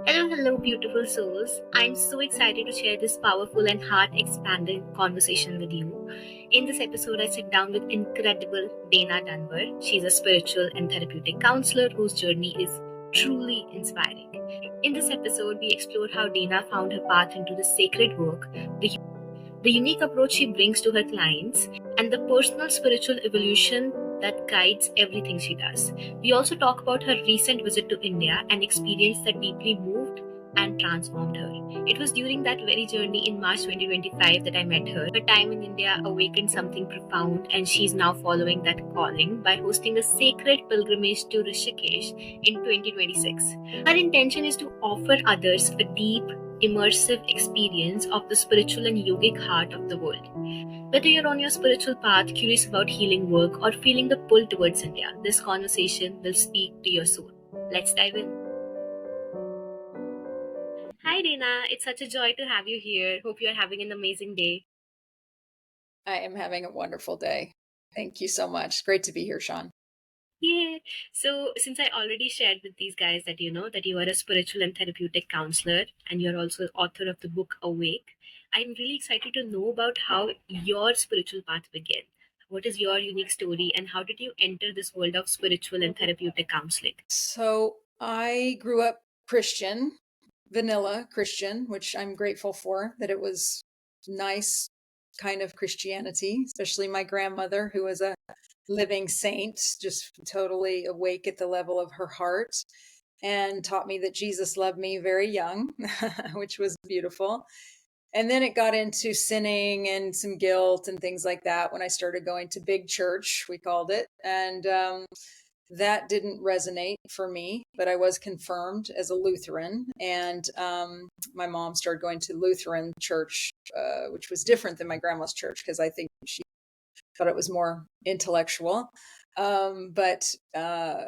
Hello, hello, beautiful souls. I'm so excited to share this powerful and heart expanding conversation with you. In this episode, I sit down with incredible Dayna Dunbar. She's a spiritual and therapeutic counselor whose journey is truly inspiring. In this episode, we explore how Dayna found her path into the sacred work, the unique approach she brings to her clients, and the personal spiritual evolution that guides everything she does. We also talk about her recent visit to India, an experience that deeply moved and transformed her. It was during that very journey in March 2025 that I met her. Her time in India awakened something profound, and she's now following that calling by hosting a sacred pilgrimage to Rishikesh in 2026. Her intention is to offer others a deep, immersive experience of the spiritual and yogic heart of the world. Whether you're on your spiritual path, curious about healing work, or feeling the pull towards India, this conversation will speak to your soul. Let's dive in. Hi, Dana. It's such a joy to have you here. Hope you're having an amazing day. I am having a wonderful day. Thank you so much. Great to be here, Sean. Yeah. So, since I already shared with these guys that that you are a spiritual and therapeutic counselor and you're also author of the book Awake, I'm really excited to know about how your spiritual path began. What is your unique story and how did you enter this world of spiritual and therapeutic counseling? So I grew up Christian, vanilla Christian, which I'm grateful for, that it was nice kind of Christianity, especially my grandmother, who was a living saint, just totally awake at the level of her heart, and taught me that Jesus loved me very young, which was beautiful. And then it got into sinning and some guilt and things like that when I started going to big church, we called it. And that didn't resonate for me, but I was confirmed as a Lutheran. And my mom started going to Lutheran church, which was different than my grandma's church because I think she thought it was more intellectual. Um, but uh,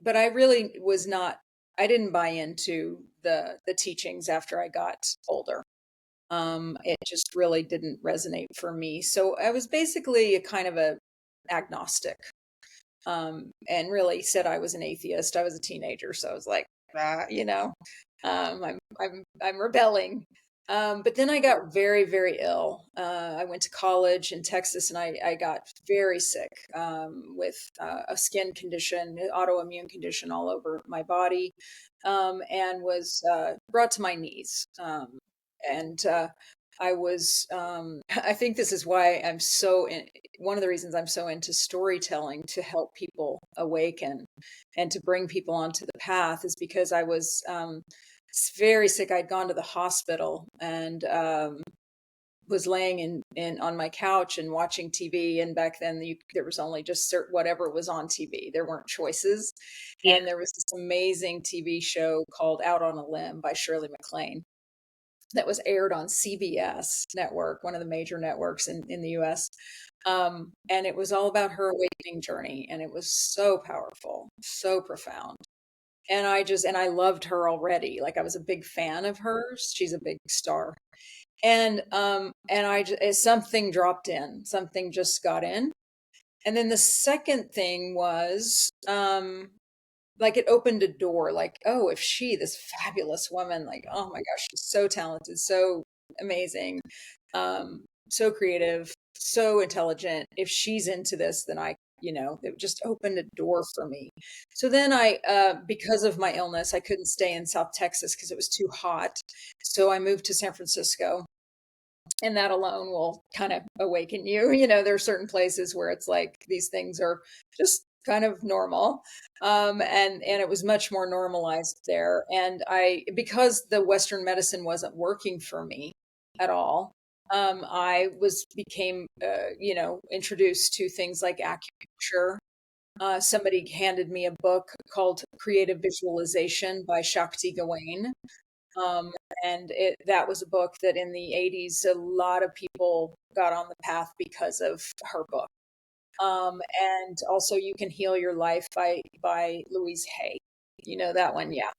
but I really was not. I didn't buy into the teachings after I got older. It just really didn't resonate for me. So I was basically a kind of a agnostic, and really said I was an atheist. I was a teenager, so I was like, I'm rebelling. But then I got very, very ill. I went to college in Texas, and I got very sick with a skin condition, autoimmune condition all over my body, and was brought to my knees. And I was, I think this is why one of the reasons I'm so into storytelling to help people awaken and to bring people onto the path is because I was very sick. I'd gone to the hospital and was laying in on my couch and watching TV. And back then, there was only just whatever was on TV. There weren't choices. Yeah. And there was this amazing TV show called Out on a Limb by Shirley MacLaine that was aired on CBS network, one of the major networks in the US. And it was all about her awakening journey. And it was so powerful, so profound. And I loved her already. Like I was a big fan of hers. She's a big star. Something dropped in, something just got in. And then the second thing was, like it opened a door, like, oh, if this fabulous woman, like, oh my gosh, she's so talented, so amazing, so creative, so intelligent, if she's into this, then it just opened a door for me. So then because of my illness, I couldn't stay in South Texas because it was too hot, so I moved to San Francisco, and that alone will kind of awaken you. There are certain places where it's like these things are just kind of normal, and it was much more normalized there. And I because the Western medicine wasn't working for me at all, I was became introduced to things like acupuncture. Somebody handed me a book called Creative Visualization by Shakti Gawain, um, and that was a book that in the 80s, a lot of people got on the path because of her book. And also You Can Heal Your Life by Louise Hay. You know that one? Yeah.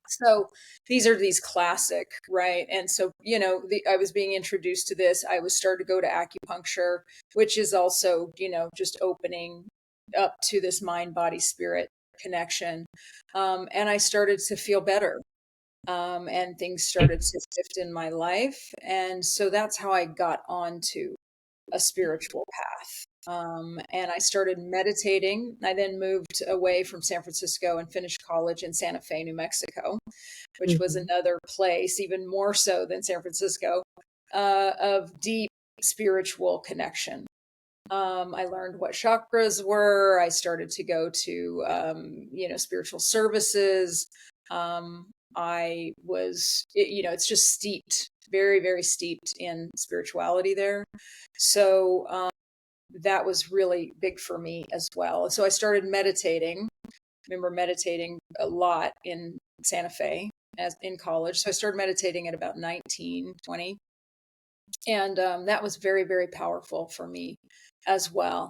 So these are these classic, right? And so, I was being introduced to this. I was started to go to acupuncture, which is also, just opening up to this mind, body, spirit connection. And I started to feel better. and things started to shift in my life. And so that's how I got onto a spiritual path. And I started meditating. I then moved away from San Francisco and finished college in Santa Fe, New Mexico, which was Mhm. another place, even more so than San Francisco, of deep spiritual connection. I learned what chakras were. I started to go to, spiritual services. I was, it's just steeped, very, very steeped in spirituality there. So that was really big for me as well. So I started meditating. I remember meditating a lot in Santa Fe as in college. So I started meditating at about 19, 20. And that was very, very powerful for me as well.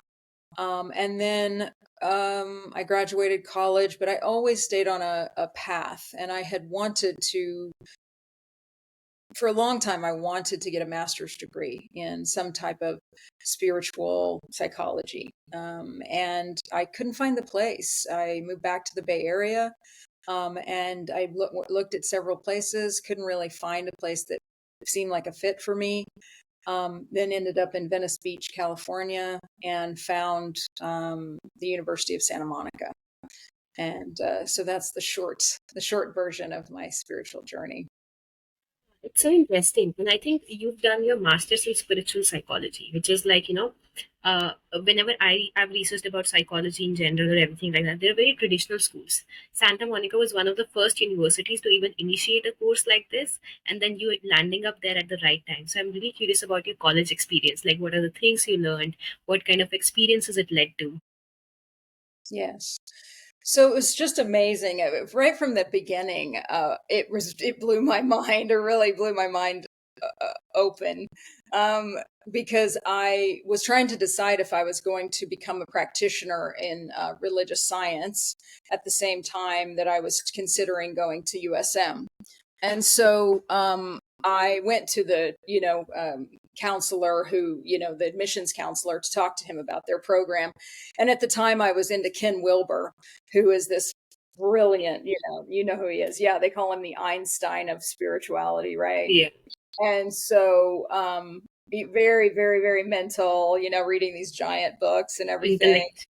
And then I graduated college, but I always stayed on a path. And I had wanted to, for a long time, I wanted to get a master's degree in some type of spiritual psychology. And I couldn't find the place. I moved back to the Bay Area, and I looked at several places, couldn't really find a place that seemed like a fit for me. Then ended up in Venice Beach, California, and found the University of Santa Monica. And so that's the short version of my spiritual journey. It's so interesting. And I think you've done your master's in spiritual psychology, which is like, whenever I've researched about psychology in general or everything like that, they're very traditional schools. Santa Monica was one of the first universities to even initiate a course like this, and then you landing up there at the right time. So I'm really curious about your college experience. Like, what are the things you learned? What kind of experiences it led to? Yes. So it was just amazing. Right from the beginning, it blew my mind, or really blew my mind open, um, because I was trying to decide if I was going to become a practitioner in religious science at the same time that I was considering going to USM. And so I went to the, counselor who, the admissions counselor, to talk to him about their program. And at the time I was into Ken Wilber, who is this brilliant, you know who he is. Yeah, they call him the Einstein of spirituality, right? Yeah, And so very, very, very mental, reading these giant books and everything. intellect.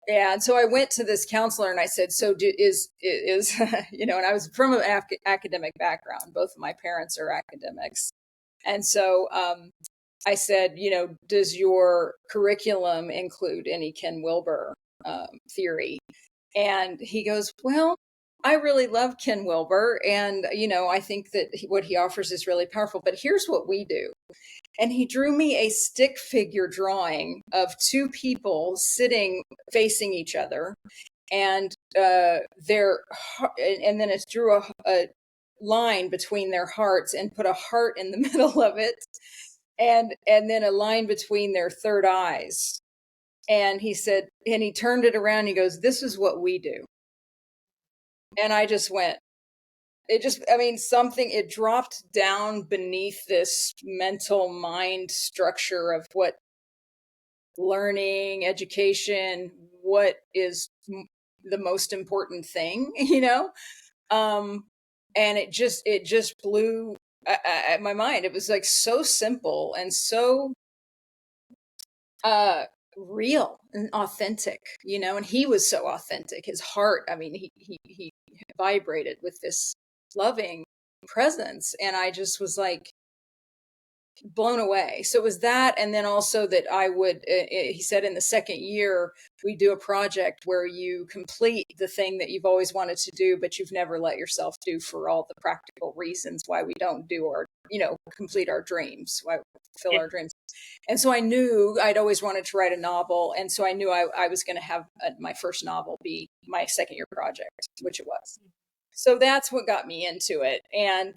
Yeah, and so I went to this counselor and I said, "So is and I was from an academic background. Both of my parents are academics, and so I said, does your curriculum include any Ken Wilber theory?" And he goes, "Well, I really love Ken Wilber, and I think that what he offers is really powerful. But here's what we do." And he drew me a stick figure drawing of two people sitting facing each other, and and then it drew a line between their hearts and put a heart in the middle of it, and then a line between their third eyes. And he said, and he turned it around. He goes, "This is what we do." And I just went, I mean, something, it dropped down beneath this mental mind structure of what learning, education, what is the most important thing, Um, and it just blew my mind. It was like so simple and so uh real and authentic, and he was so authentic. His heart, I mean, he vibrated with this loving presence, and I just was like blown away. So it was that, and then also that I would. He said in the second year we do a project where you complete the thing that you've always wanted to do, but you've never let yourself do for all the practical reasons why we don't do our, complete our dreams, why we fulfill Yeah. our dreams. And so I knew I'd always wanted to write a novel, and so I knew I was going to have my first novel be my second year project, which it was. So that's what got me into it, and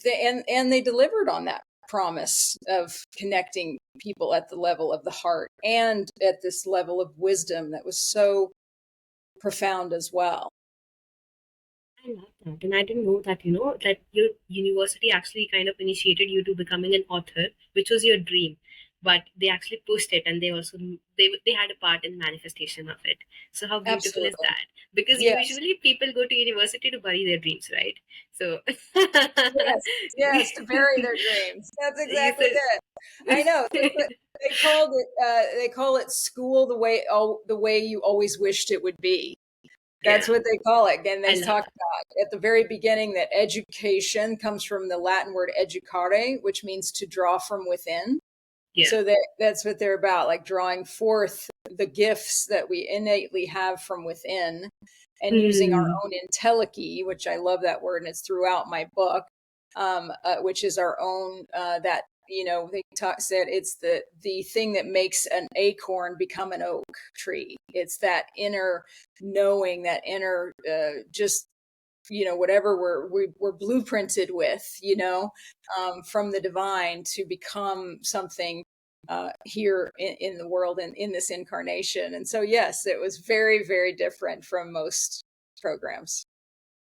they delivered on that promise of connecting people at the level of the heart and at this level of wisdom that was so profound as well. I love that. And I didn't know that, that your university actually kind of initiated you to becoming an author, which was your dream. but they actually pushed it, and they had a part in manifestation of it. So how beautiful is Absolutely. that? Because Yes. usually people go to university to bury their dreams, right? So Yes. Yes. To bury their dreams. That's you exactly it. I know. They called it. They call it school the way you always wished it would be. That's yeah, what they call it. And they I love talk that. about at the very beginning that education comes from the Latin word educare, which means to draw from within. Yeah. So that's what they're about, like drawing forth the gifts that we innately have from within and using our Hmm. own entelechy, which I love that word, and it's throughout my book, which is our own, that, they said it's the thing that makes an acorn become an oak tree. It's that inner knowing, that inner, just, whatever we're blueprinted with, from the divine to become something here in the world and in this incarnation. And so, yes, it was very, very different from most programs.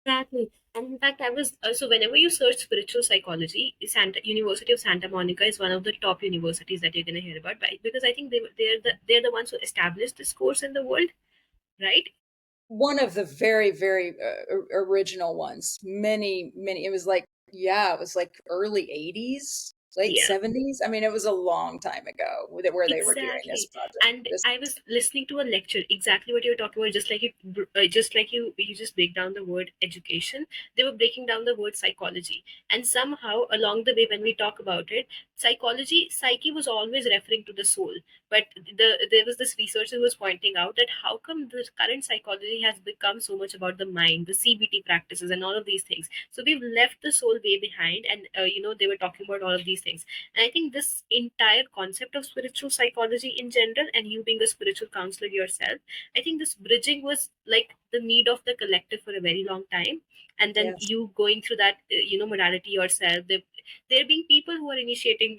Exactly. And in fact, I was so whenever you search spiritual psychology, University of Santa Monica is one of the top universities that you're going to hear about, right? Because I think they're the ones who established this course in the world, right? One of the very, very original ones. Many. It was like, yeah, it was like early 80s, late Yeah. 70s. I mean, it was a long time ago where they were doing this Exactly. project. And I was listening to a lecture, exactly what you were talking about, just like you just break down the word education. They were breaking down the word psychology. And somehow along the way, when we talk about it, psyche was always referring to the soul. But there was this researcher who was pointing out that how come the current psychology has become so much about the mind, the CBT practices, and all of these things. So we've left the soul way behind, and they were talking about all of these things. And I think this entire concept of spiritual psychology in general, and you being a spiritual counselor yourself, I think this bridging was like the need of the collective for a very long time. And then Yes. you going through that, modality yourself. There being people who are initiating,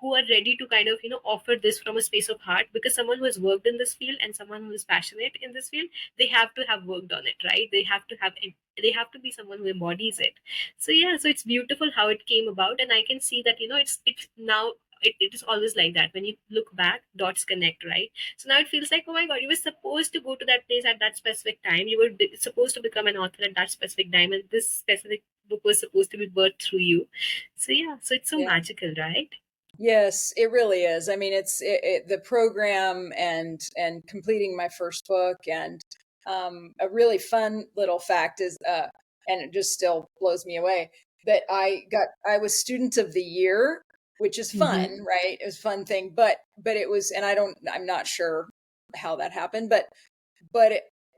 who are ready to kind of, offer this from a space of heart, because someone who has worked in this field and someone who is passionate in this field, they have to have worked on it, right? They have to be someone who embodies it. So yeah, so it's beautiful how it came about, and I can see that, it's now, it is always like that. When you look back, dots connect, right? So now it feels like, oh my god, you were supposed to go to that place at that specific time. You were supposed to become an author at that specific time, and this specific book was supposed to be birthed through you. So yeah, so it's so Yeah. magical, right? Yes, it really is. I mean, the program and completing my first book, and a really fun little fact is, and it just still blows me away, that I was student of the year, which is fun, Mm-hmm. right? It was a fun thing, but it was, and I'm not sure how that happened, but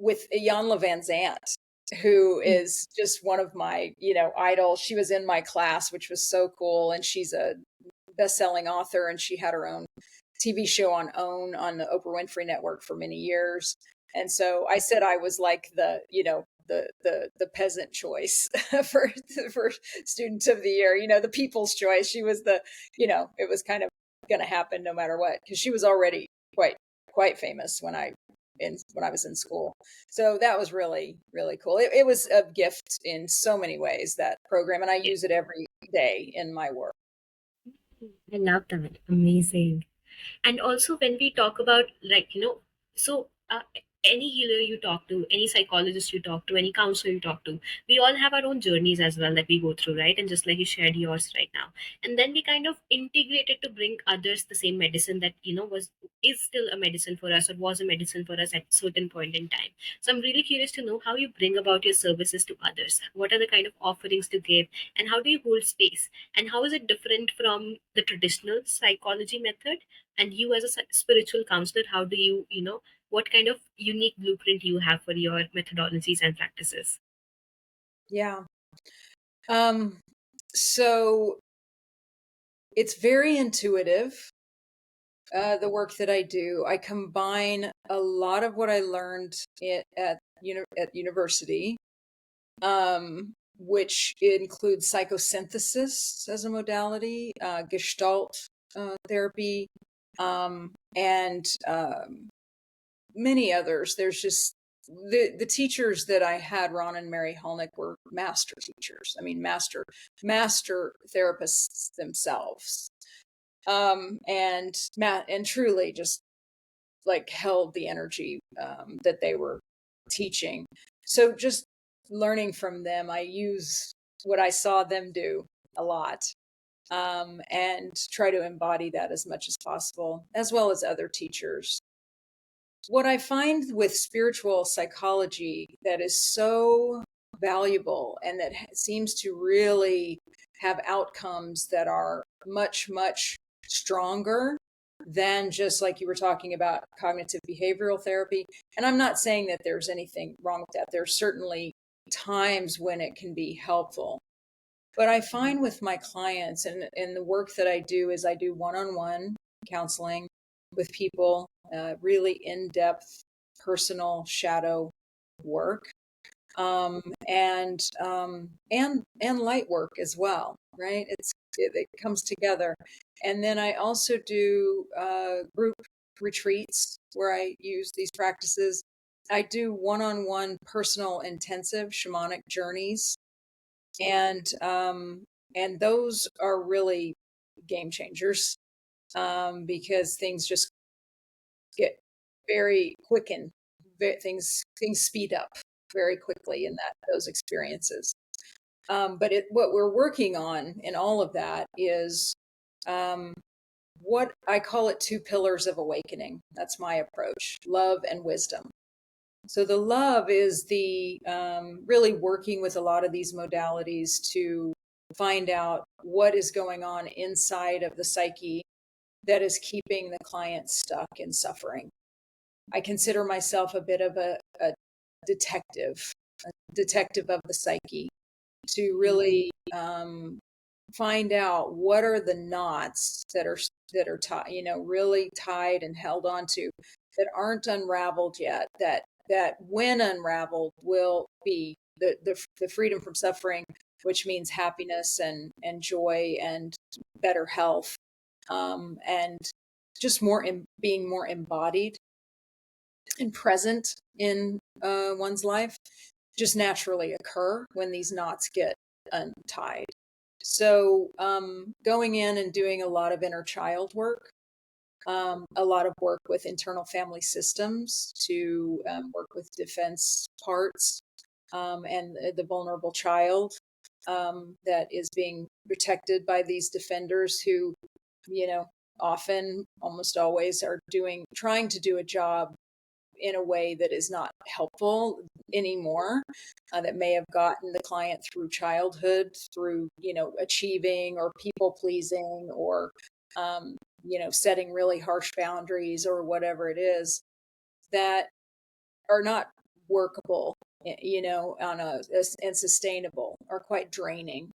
with Iyanla Van Zant, who is just one of my, idols. She was in my class, which was so cool, and she's a best-selling author, and she had her own TV show on OWN on the Oprah Winfrey Network for many years. And so I said I was like the peasant choice for student of the year, the people's choice. She was it was kind of going to happen no matter what, because she was already quite famous when I was in school. So that was really, really cool. It was a gift in so many ways, that program, and I Yeah. use it every day in my work. I love that. Amazing. And also when we talk about, like, so any healer you talk to, any psychologist you talk to, any counselor you talk to, we all have our own journeys as well that we go through, right? And just like you shared yours right now, and then we kind of integrate it to bring others the same medicine that, was is still a medicine for us, or was a medicine for us at certain point in time. So I'm really curious to know how you bring about your services to others. What are the kind of offerings to give, and how do you hold space, and how is it different from the traditional psychology method? And you as a spiritual counselor, how do you, what kind of unique blueprint you have for your methodologies and practices? Yeah. Um, so it's very intuitive, the work that I do. I combine a lot of what I learned at university, which includes psychosynthesis as a modality, Gestalt therapy, and many others. There's just the teachers that I had, Ron and Mary Hulnick, were master teachers. I mean, master therapists themselves. And truly just like held the energy that they were teaching. So just learning from them, I use what I saw them do a lot, and try to embody that as much as possible, as well as other teachers. What I find with spiritual psychology that is so valuable and that seems to really have outcomes that are much, much stronger than just like you were talking about cognitive behavioral therapy. And I'm not saying that there's anything wrong with that. There's certainly times when it can be helpful. But I find with my clients and the work that I do is I do one-on-one counseling with people, really in-depth personal shadow work, and light work as well, right? It comes together. And then I also do group retreats where I use these practices. I do one-on-one personal intensive shamanic journeys, and and those are really game changers, because things just get very quickened. Things speed up very quickly in those experiences. But what we're working on in all of that is, um, what I call it, two pillars of awakening. That's my approach: love and wisdom. So the love is the really working with a lot of these modalities to find out what is going on inside of the psyche that is keeping the client stuck in suffering. I consider myself a bit of a detective, a detective of the psyche, to really find out what are the knots that are tied, really tied and held onto, that aren't unraveled yet. That when unraveled will be the freedom from suffering, which means happiness and joy and better health, and just being more embodied and present in one's life, just naturally occur when these knots get untied. So, going in and doing a lot of inner child work, a lot of work with internal family systems to work with defense parts, and the vulnerable child that is being protected by these defenders who, often, almost always, are trying to do a job in a way that is not helpful anymore, that may have gotten the client through childhood, through, achieving or people pleasing, or, setting really harsh boundaries or whatever it is, that are not workable, and sustainable, are quite draining.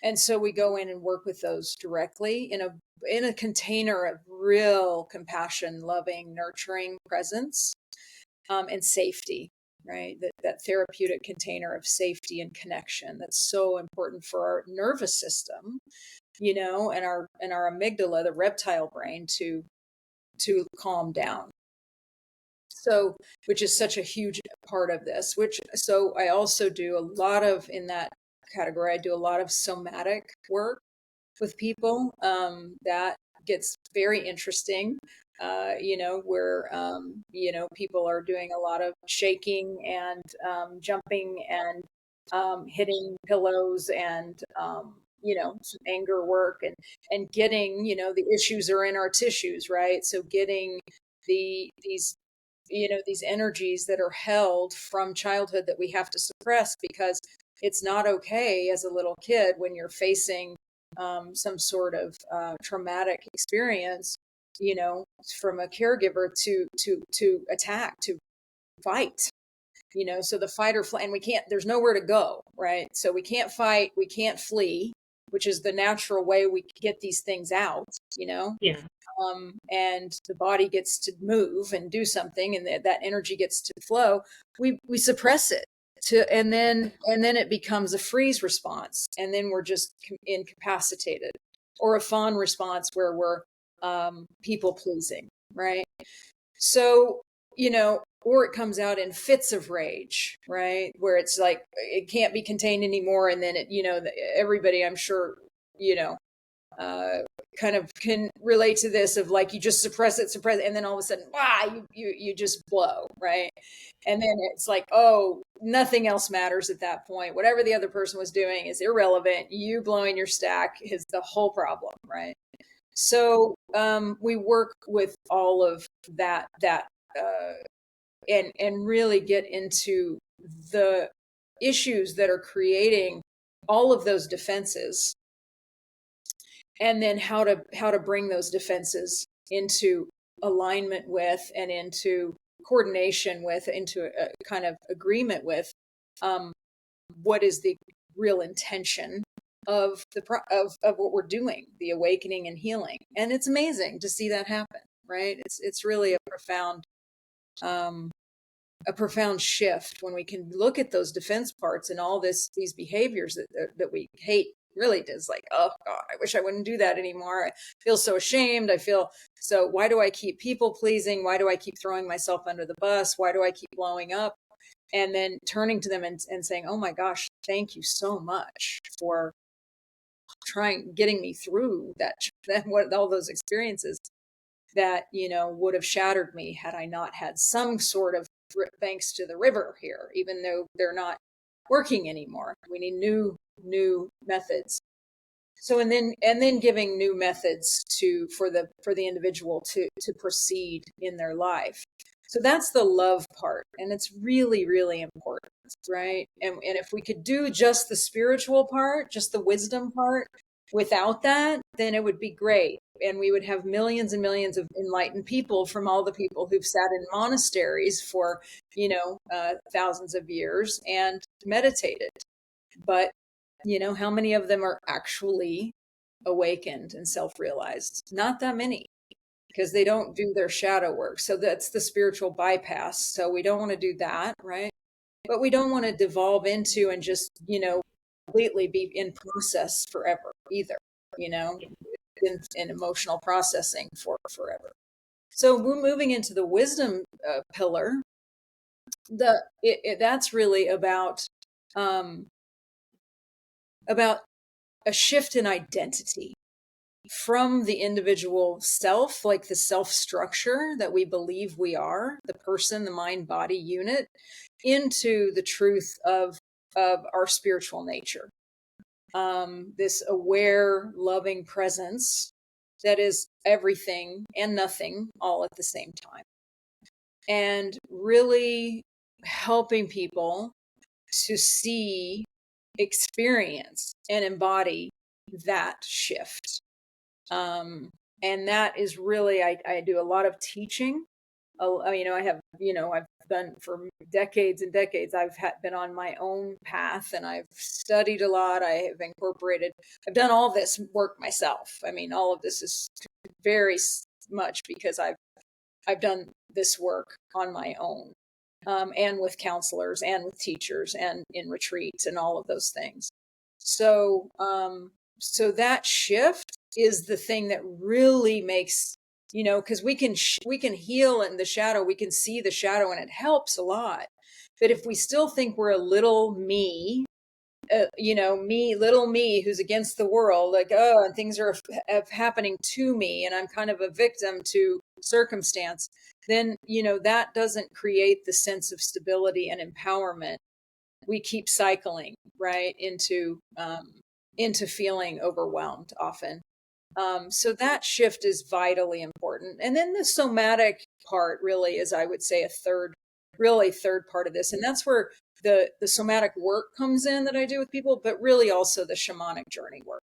And so we go in and work with those directly in a container of real compassion, loving, nurturing presence, and safety, right? That therapeutic container of safety and connection that's so important for our nervous system, and our amygdala, the reptile brain, to calm down. So, which is such a huge part of this. So I also do a lot of, in that category, I do a lot of somatic work with people. That gets very interesting, where, people are doing a lot of shaking and jumping and hitting pillows and, some anger work, and getting, the issues are in our tissues, right? So getting these these energies that are held from childhood that we have to suppress, because it's not okay as a little kid when you're facing some sort of traumatic experience, from a caregiver, to attack, to fight, so the fight or flight, and we can't, there's nowhere to go, right? So we can't fight, we can't flee, which is the natural way we get these things out, Yeah. and the body gets to move and do something, and that energy gets to flow. We suppress it, and then it becomes a freeze response, and then we're just incapacitated, or a fawn response where we're people pleasing, right? So, or it comes out in fits of rage, right? Where it's like it can't be contained anymore. And then everybody, I'm sure, you know, kind of can relate to this of like, you just suppress it, and then all of a sudden, you just blow, right? And then it's like, oh, nothing else matters at that point. Whatever the other person was doing is irrelevant. You blowing your stack is the whole problem, right? So we work with all of that, and really get into the issues that are creating all of those defenses, and then how to bring those defenses into alignment with, and into coordination with, into a kind of agreement with um, what is the real intention of of what we're doing, the awakening and healing. And it's amazing to see that happen, right? It's really um, a profound shift when we can look at those defense parts and all these behaviors that we hate. Really does, like, oh God, I wish I wouldn't do that anymore. I feel so ashamed. I feel so, why do I keep people pleasing? Why do I keep throwing myself under the bus? Why do I keep blowing up? And then turning to them and saying, oh my gosh, thank you so much for getting me through that what all those experiences that, would have shattered me had I not had some sort of banks to the river here, even though they're not working anymore. We need new methods. So, and then giving new methods for the individual to proceed in their life. So that's the love part, and it's really, really important, right? And if we could do just the spiritual part, just the wisdom part, without that, then it would be great. And we would have millions and millions of enlightened people from all the people who've sat in monasteries for, thousands of years and meditated. But, how many of them are actually awakened and self-realized? Not that many, because they don't do their shadow work. So that's the spiritual bypass. So we don't want to do that, right? But we don't want to devolve into and just, completely be in process forever either, in emotional processing for forever. So we're moving into the wisdom pillar. That's really um, about a shift in identity from the individual self, like the self structure that we believe we are, the person, the mind body unit, into the truth of our spiritual nature. This aware, loving presence that is everything and nothing all at the same time. And really helping people to see, experience, and embody that shift. And that is really, I do a lot of teaching. I've done for decades and decades. I've been on my own path, and I've studied a lot. I've done all this work myself. I mean, all of this is very much because I've done this work on my own, and with counselors and with teachers and in retreats and all of those things. So, so that shift is the thing that really makes, because we can heal in the shadow. We can see the shadow, and it helps a lot. But if we still think we're a little me, little me who's against the world, like, oh, and things are happening to me, and I'm kind of a victim to circumstance, then, that doesn't create the sense of stability and empowerment. We keep cycling right into feeling overwhelmed often. So that shift is vitally important. And then the somatic part really is, I would say, a third part of this. And that's where the somatic work comes in that I do with people, but really also the shamanic journey work.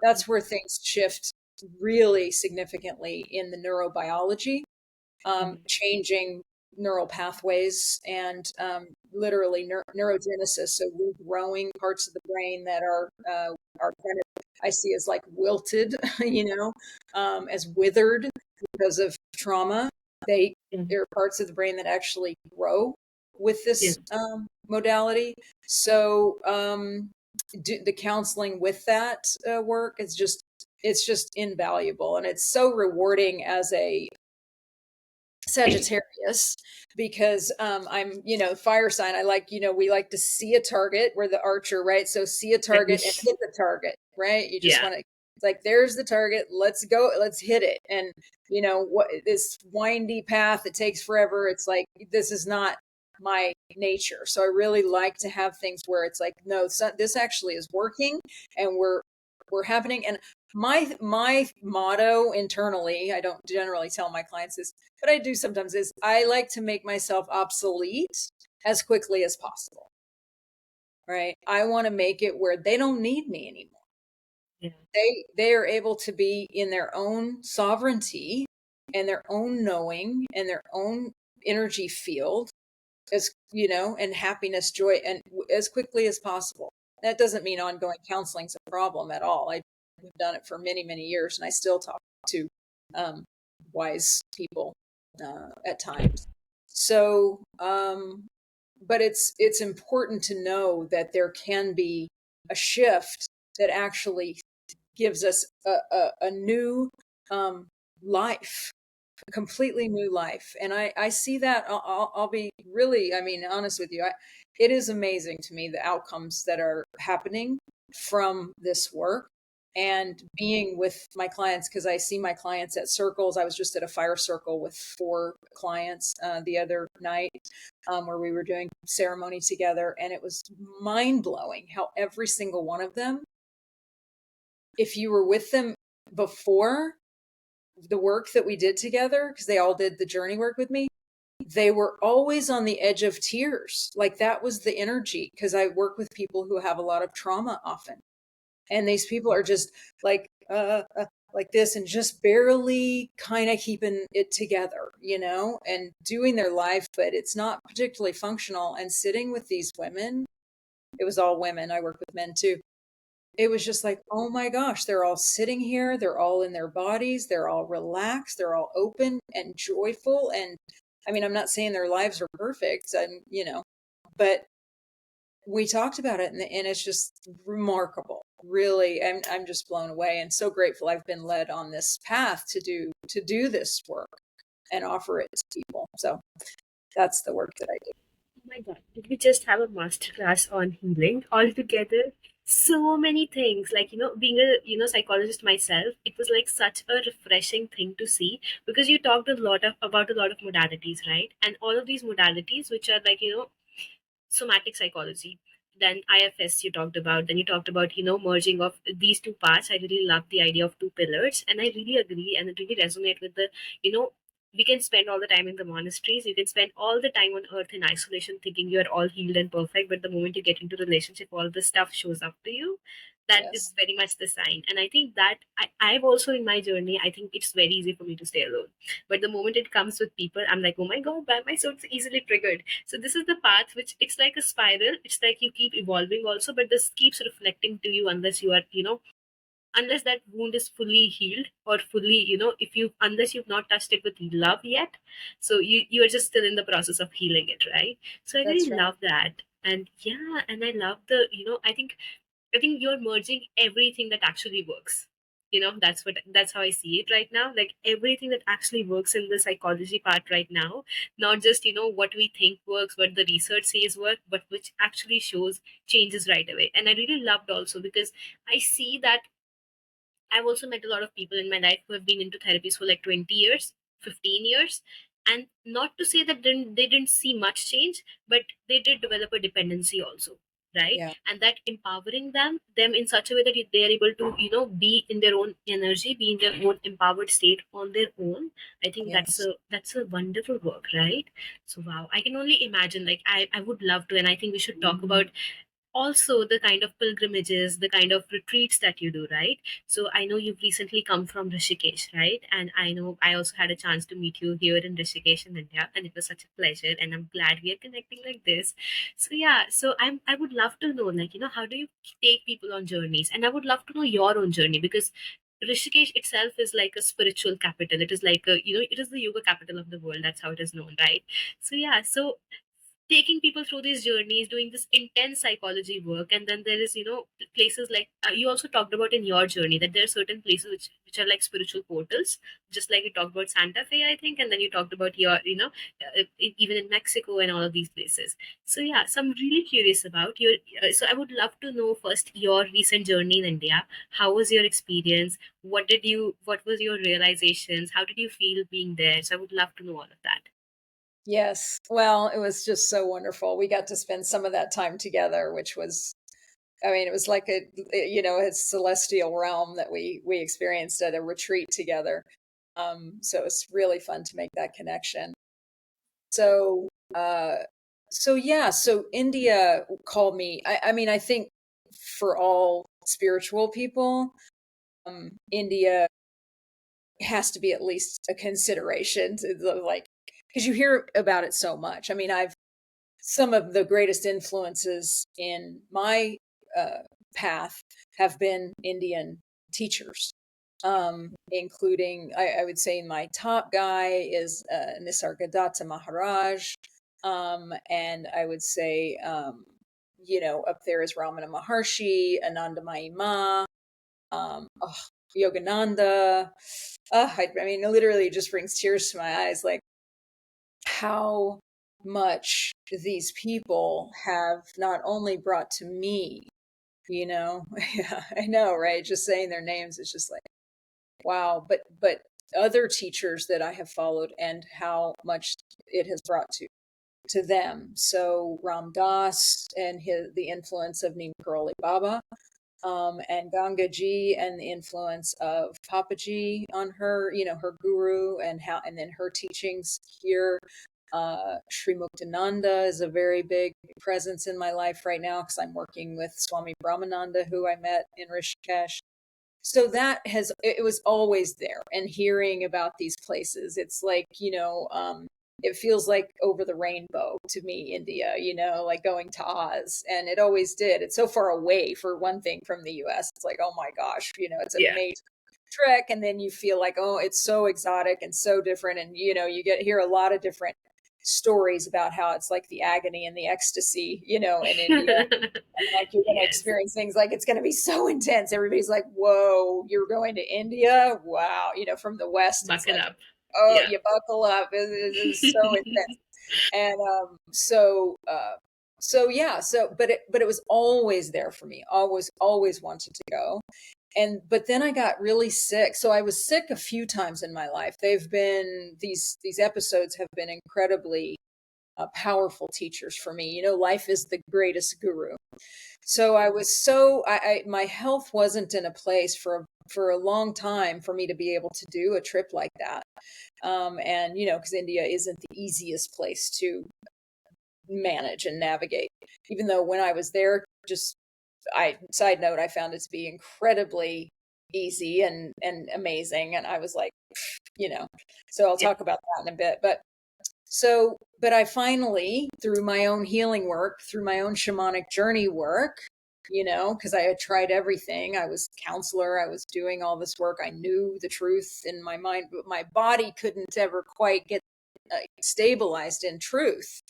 That's where things shift really significantly in the neurobiology, changing neural pathways and literally neurogenesis. So regrowing parts of the brain that are kind of, I see as like wilted, as withered because of trauma. There are parts of the brain that actually grow with this modality. So the counseling with that work is it's just invaluable, and it's so rewarding as a Sagittarius, because I'm, fire sign. I like, we like to see a target. We're the archer, right? So see a target and hit the target, right? You just want to It's like, there's the target. Let's go. Let's hit it. And what this windy path, it takes forever. It's like, this is not my nature. So I really like to have things where it's like, no, this actually is working, and we're happening. And my motto internally, I don't generally tell my clients this, but I do sometimes, is I like to make myself obsolete as quickly as possible. Right? I want to make it where they don't need me anymore. Yeah. They are able to be in their own sovereignty and their own knowing and their own energy field, as and happiness, joy, and as quickly as possible. That doesn't mean ongoing counseling's a problem at all. I've done it for many, many years, and I still talk to wise people at times. So, but it's important to know that there can be a shift that actually gives us a new life, a completely new life. And I see that. I'll be really, I mean, honest with you. It is amazing to me the outcomes that are happening from this work and being with my clients, because I see my clients at circles. I was just at a fire circle with 4 clients the other night, where we were doing ceremony together, and it was mind blowing how every single one of them, if you were with them before the work that we did together, because they all did the journey work with me, they were always on the edge of tears. Like, that was the energy, because I work with people who have a lot of trauma often. And these people are just like this, and just barely kind of keeping it together, and doing their life, but it's not particularly functional. And sitting with these women, it was all women. I work with men too. It was just like, oh my gosh, they're all sitting here. They're all in their bodies. They're all relaxed. They're all open and joyful. And I mean, I'm not saying their lives are perfect, and, but we talked about it, and it's just remarkable. Really, I'm just blown away and so grateful I've been led on this path to do this work and offer it to people. So that's the work that I do. Oh my God, did we just have a masterclass on healing altogether? So many things, like, being a, psychologist myself, it was like such a refreshing thing to see, because you talked a lot about a lot of modalities, right? And all of these modalities, which are like, somatic psychology, then IFS you talked about, then you talked about, merging of these two parts. I really love the idea of two pillars, and I really agree, and it really resonate with the, you know we can spend all the time in the monasteries, you can spend all the time on earth in isolation thinking you're all healed and perfect, but the moment you get into relationship, all this stuff shows up to you. That is Yes, very much the sign. And I think that I've also, in my journey, I think it's very easy for me to stay alone, but the moment it comes with people, I'm like, oh my God, why am I so easily triggered? So this is the path which, it's like a spiral. It's like you keep evolving also, but this keeps reflecting to you, unless you are, unless that wound is fully healed, or fully, if you, unless you've not touched it with love yet. So you are just still in the process of healing it, right? So I that's really right. love that. And yeah, and I love the, I think you're merging everything that actually works. That's how I see it right now. Like, everything that actually works in the psychology part right now, not just, what we think works, what the research says work, but which actually shows changes right away. And I really loved also, because I see that I've also met a lot of people in my life who have been into therapies for like 20 years, 15 years. And not to say that they didn't see much change, but they did develop a dependency also, right? Yeah. And that empowering them in such a way that they are able to, be in their own energy, be in their own empowered state on their own. I think that's Yes. a wonderful work, right? So wow, I can only imagine. Like, I would love to, and I think we should talk about also the kind of pilgrimages, the kind of retreats that you do, right? So I know you've recently come from Rishikesh, right? And I know I also had a chance to meet you here in Rishikesh in India, and it was such a pleasure. And I'm glad we are connecting like this. So yeah, so I would love to know, like, how do you take people on journeys? And I would love to know your own journey, because Rishikesh itself is like a spiritual capital. It is like a, it is the yoga capital of the world. That's how it is known, right? So yeah, so taking people through these journeys, doing this intense psychology work. And then there is, places like, you also talked about in your journey, that there are certain places which are like spiritual portals, just like you talked about Santa Fe, I think, and then you talked about your, even in Mexico and all of these places. So yeah, so I'm really curious about your. So I would love to know first your recent journey in India. How was your experience? What was your realizations? How did you feel being there? So I would love to know all of that. Yes. Well, it was just so wonderful. We got to spend some of that time together, which was, I mean, it was like a celestial realm that we experienced at a retreat together. So it's really fun to make that connection. So, yeah, so India called me. I mean, I think for all spiritual people, India has to be at least a consideration to like, because you hear about it so much. I mean, I've some of the greatest influences in my uh, path have been Indian teachers, including, I would say my top guy is Nisargadatta Maharaj. And I would say, up there is Ramana Maharshi, Anandamayi Ma, oh, Yogananda. I mean, it literally just brings tears to my eyes. Like, how much these people have not only brought to me, yeah, I know, right? Just saying their names is just like, wow. But other teachers that I have followed and how much it has brought to them. So Ram Dass and the influence of Neem Karoli Baba, and Ganga Ji and the influence of Papaji on her, her guru, and then her teachings here. Sri Muktananda is a very big presence in my life right now because I'm working with Swami Brahmananda, who I met in Rishikesh. So it was always there. And hearing about these places, it's like, it feels like over the rainbow to me, India, like going to Oz. And it always did. It's so far away, for one thing, from the US. It's like, oh my gosh, it's a Yeah. major trek. And then you feel like, oh, it's so exotic and so different. And, you hear a lot of different stories about how it's like the agony and the ecstasy, in India. Like, you're going to Yes. experience things like it's going to be so intense. Everybody's like, whoa, you're going to India? Wow. From the West, it's Buckle like, up. oh, Yeah. you buckle up. It is so intense. And so yeah, but it was always there for me. Always wanted to go. But then I got really sick. So I was sick a few times in my life. These episodes have been incredibly powerful teachers for me. Life is the greatest guru. So I was my health wasn't in a place for a long time for me to be able to do a trip like that. And because India isn't the easiest place to manage and navigate, even though when I was there, just side note, I found it to be incredibly easy and amazing. And I was like, you know, so I'll Yeah. talk about that in a bit. But I finally, through my own healing work, through my own shamanic journey work, because I had tried everything. I was counselor, I was doing all this work. I knew the truth in my mind, but my body couldn't ever quite get stabilized in truth.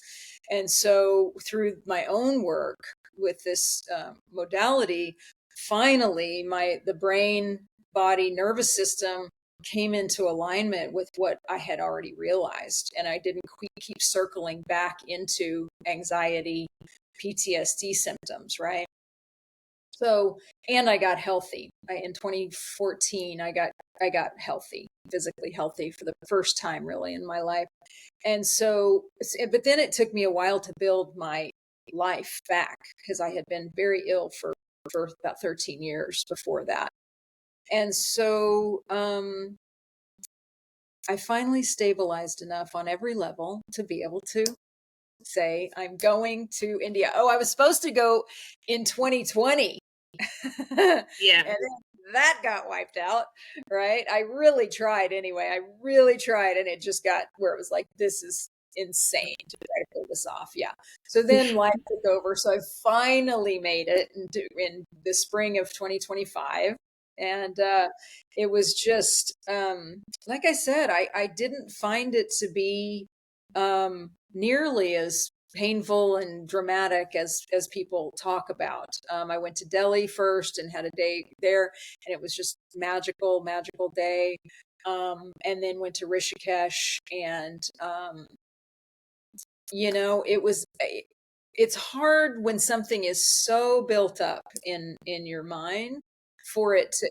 And so through my own work with this modality, finally the brain, body, nervous system came into alignment with what I had already realized. And I didn't keep circling back into anxiety, PTSD symptoms, right? So, and I got healthy. In 2014, I got healthy, physically healthy for the first time really in my life. And so, but then it took me a while to build my life back because I had been very ill for about 13 years before that. And so, I finally stabilized enough on every level to be able to say, I'm going to India. Oh, I was supposed to go in 2020. And Yeah. then that got wiped out, right? I really tried anyway. I really tried. And it just got where it was like, this is insane to try to pull this off. Yeah. So then life took over. So I finally made it in the spring of 2025. And it was just, like I said, I didn't find it to be nearly as painful and dramatic as people talk about. I went to Delhi first and had a day there, and it was just magical day. And then went to Rishikesh, and it was. It's hard when something is so built up in your mind for it to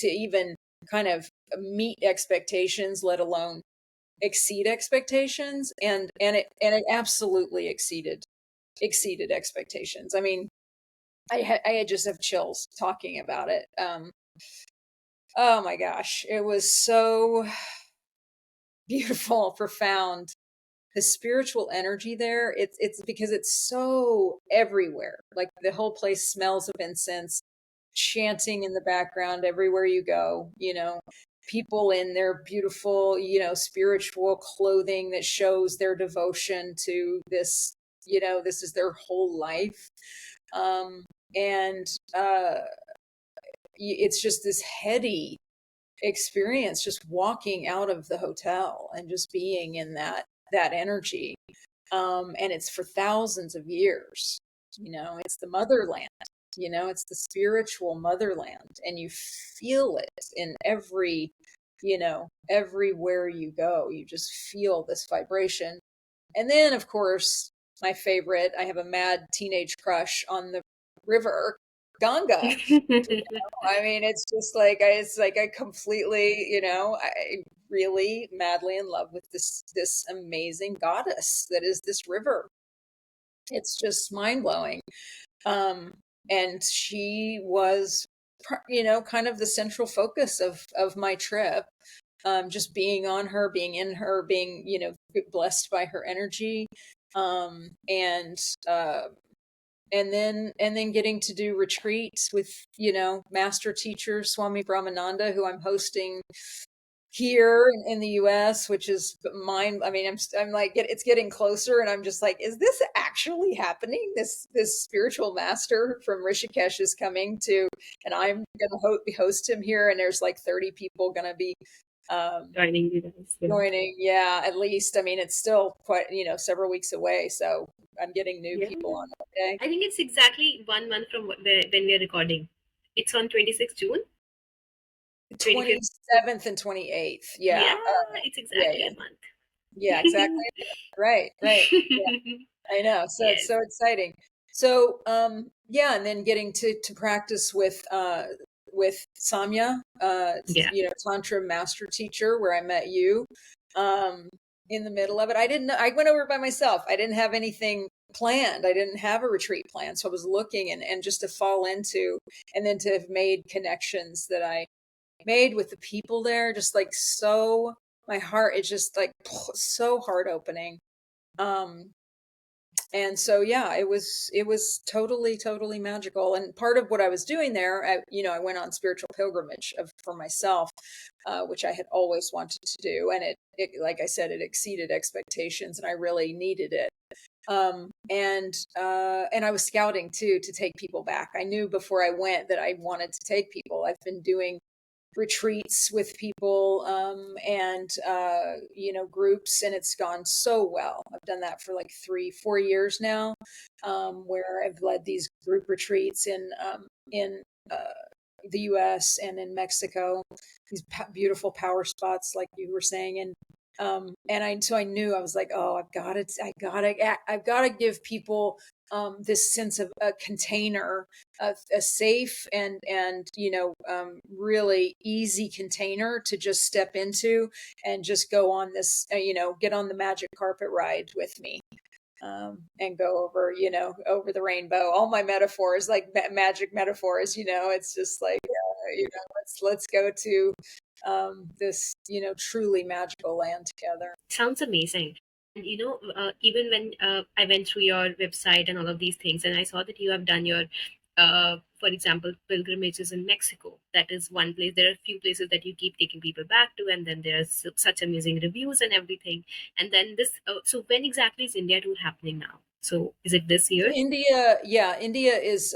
even kind of meet expectations, let alone exceed expectations, and it absolutely exceeded expectations. I mean, I just have chills talking about it. Oh my gosh, it was so beautiful, profound. The spiritual energy there, it's because it's so everywhere. Like the whole place smells of incense, chanting in the background everywhere you go, people in their beautiful, spiritual clothing that shows their devotion to this, this is their whole life. Um, and it's just this heady experience just walking out of the hotel and just being in that energy. And it's for thousands of years. It's the motherland. It's the spiritual motherland, and you feel it in everywhere you go. You just feel this vibration. And then, of course, my favorite, I have a mad teenage crush on the river Ganga. I mean, it's like I completely, I really madly in love with this amazing goddess that is this river. It's just mind blowing. Um, and she was, kind of the central focus of my trip. Just being on her, being in her, being, blessed by her energy. Um, and uh, and then getting to do retreats with master teacher Swami Brahmananda, who I'm hosting here in the US, which is mine. I mean, I'm like, it's getting closer, and I'm just like, is this actually happening? This spiritual master from Rishikesh is coming to, and I'm gonna host him here, and there's like 30 people gonna be Joining you guys. Yeah. joining. Yeah, at least. I mean, it's still quite, several weeks away, so I'm getting new Yeah. people on that day. I think it's exactly 1 month from when we are recording. It's on 26th June, 25th. 27th and 28th. Yeah. Yeah, it's Yeah, exactly yeah. a month. Yeah, exactly. Right, right. I know. So it's Yes. so exciting. So yeah, and then getting to practice with Samya, Yeah. Tantra master teacher, where I met you. Um in the middle of it. I didn't know, I went over by myself. I didn't have anything planned. I didn't have a retreat plan. So I was looking, and just to fall into, and then to have made connections that I made with the people there, just like, so my heart is just like so heart opening. Um and so yeah, it was totally magical. And part of what I was doing there, I went on spiritual pilgrimage for myself, which I had always wanted to do, and it like I said, it exceeded expectations, and I really needed it. And I was scouting too, to take people back. I knew before I went that I wanted to take people. I've been doing retreats with people, and groups, and it's gone so well. I've done that for like 3-4 years now, where I've led these group retreats in the US and in Mexico, these beautiful power spots like you were saying. And I knew, I was like, oh, I've got to give people this sense of a container, a safe and really easy container to just step into, and just go on this, get on the magic carpet ride with me, and go over the rainbow. All my metaphors, like magic metaphors, it's just like, let's go to this, truly magical land together. Sounds amazing. And even when I went through your website and all of these things, and I saw that you have done your, for example, pilgrimages in Mexico. That is one place. There are a few places that you keep taking people back to, and then there's such amazing reviews and everything. And then this. So when exactly is India tour happening now? So is it this So year? India is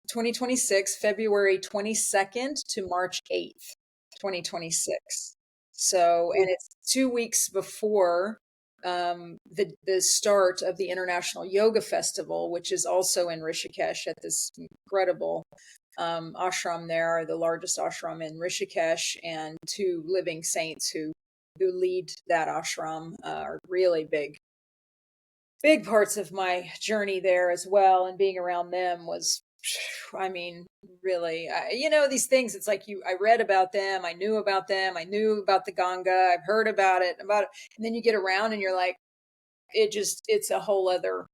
2026, February 22nd to March 8th, 2026. So, and it's 2 weeks before the start of the International Yoga Festival, which is also in Rishikesh at this incredible ashram there, the largest ashram in Rishikesh, and two living saints who lead that ashram are really big parts of my journey there as well. And being around them was, I mean, really, these things, it's like I read about them, I knew about them, I knew about the Ganga, I've heard about it, and then you get around and you're like, it's a whole other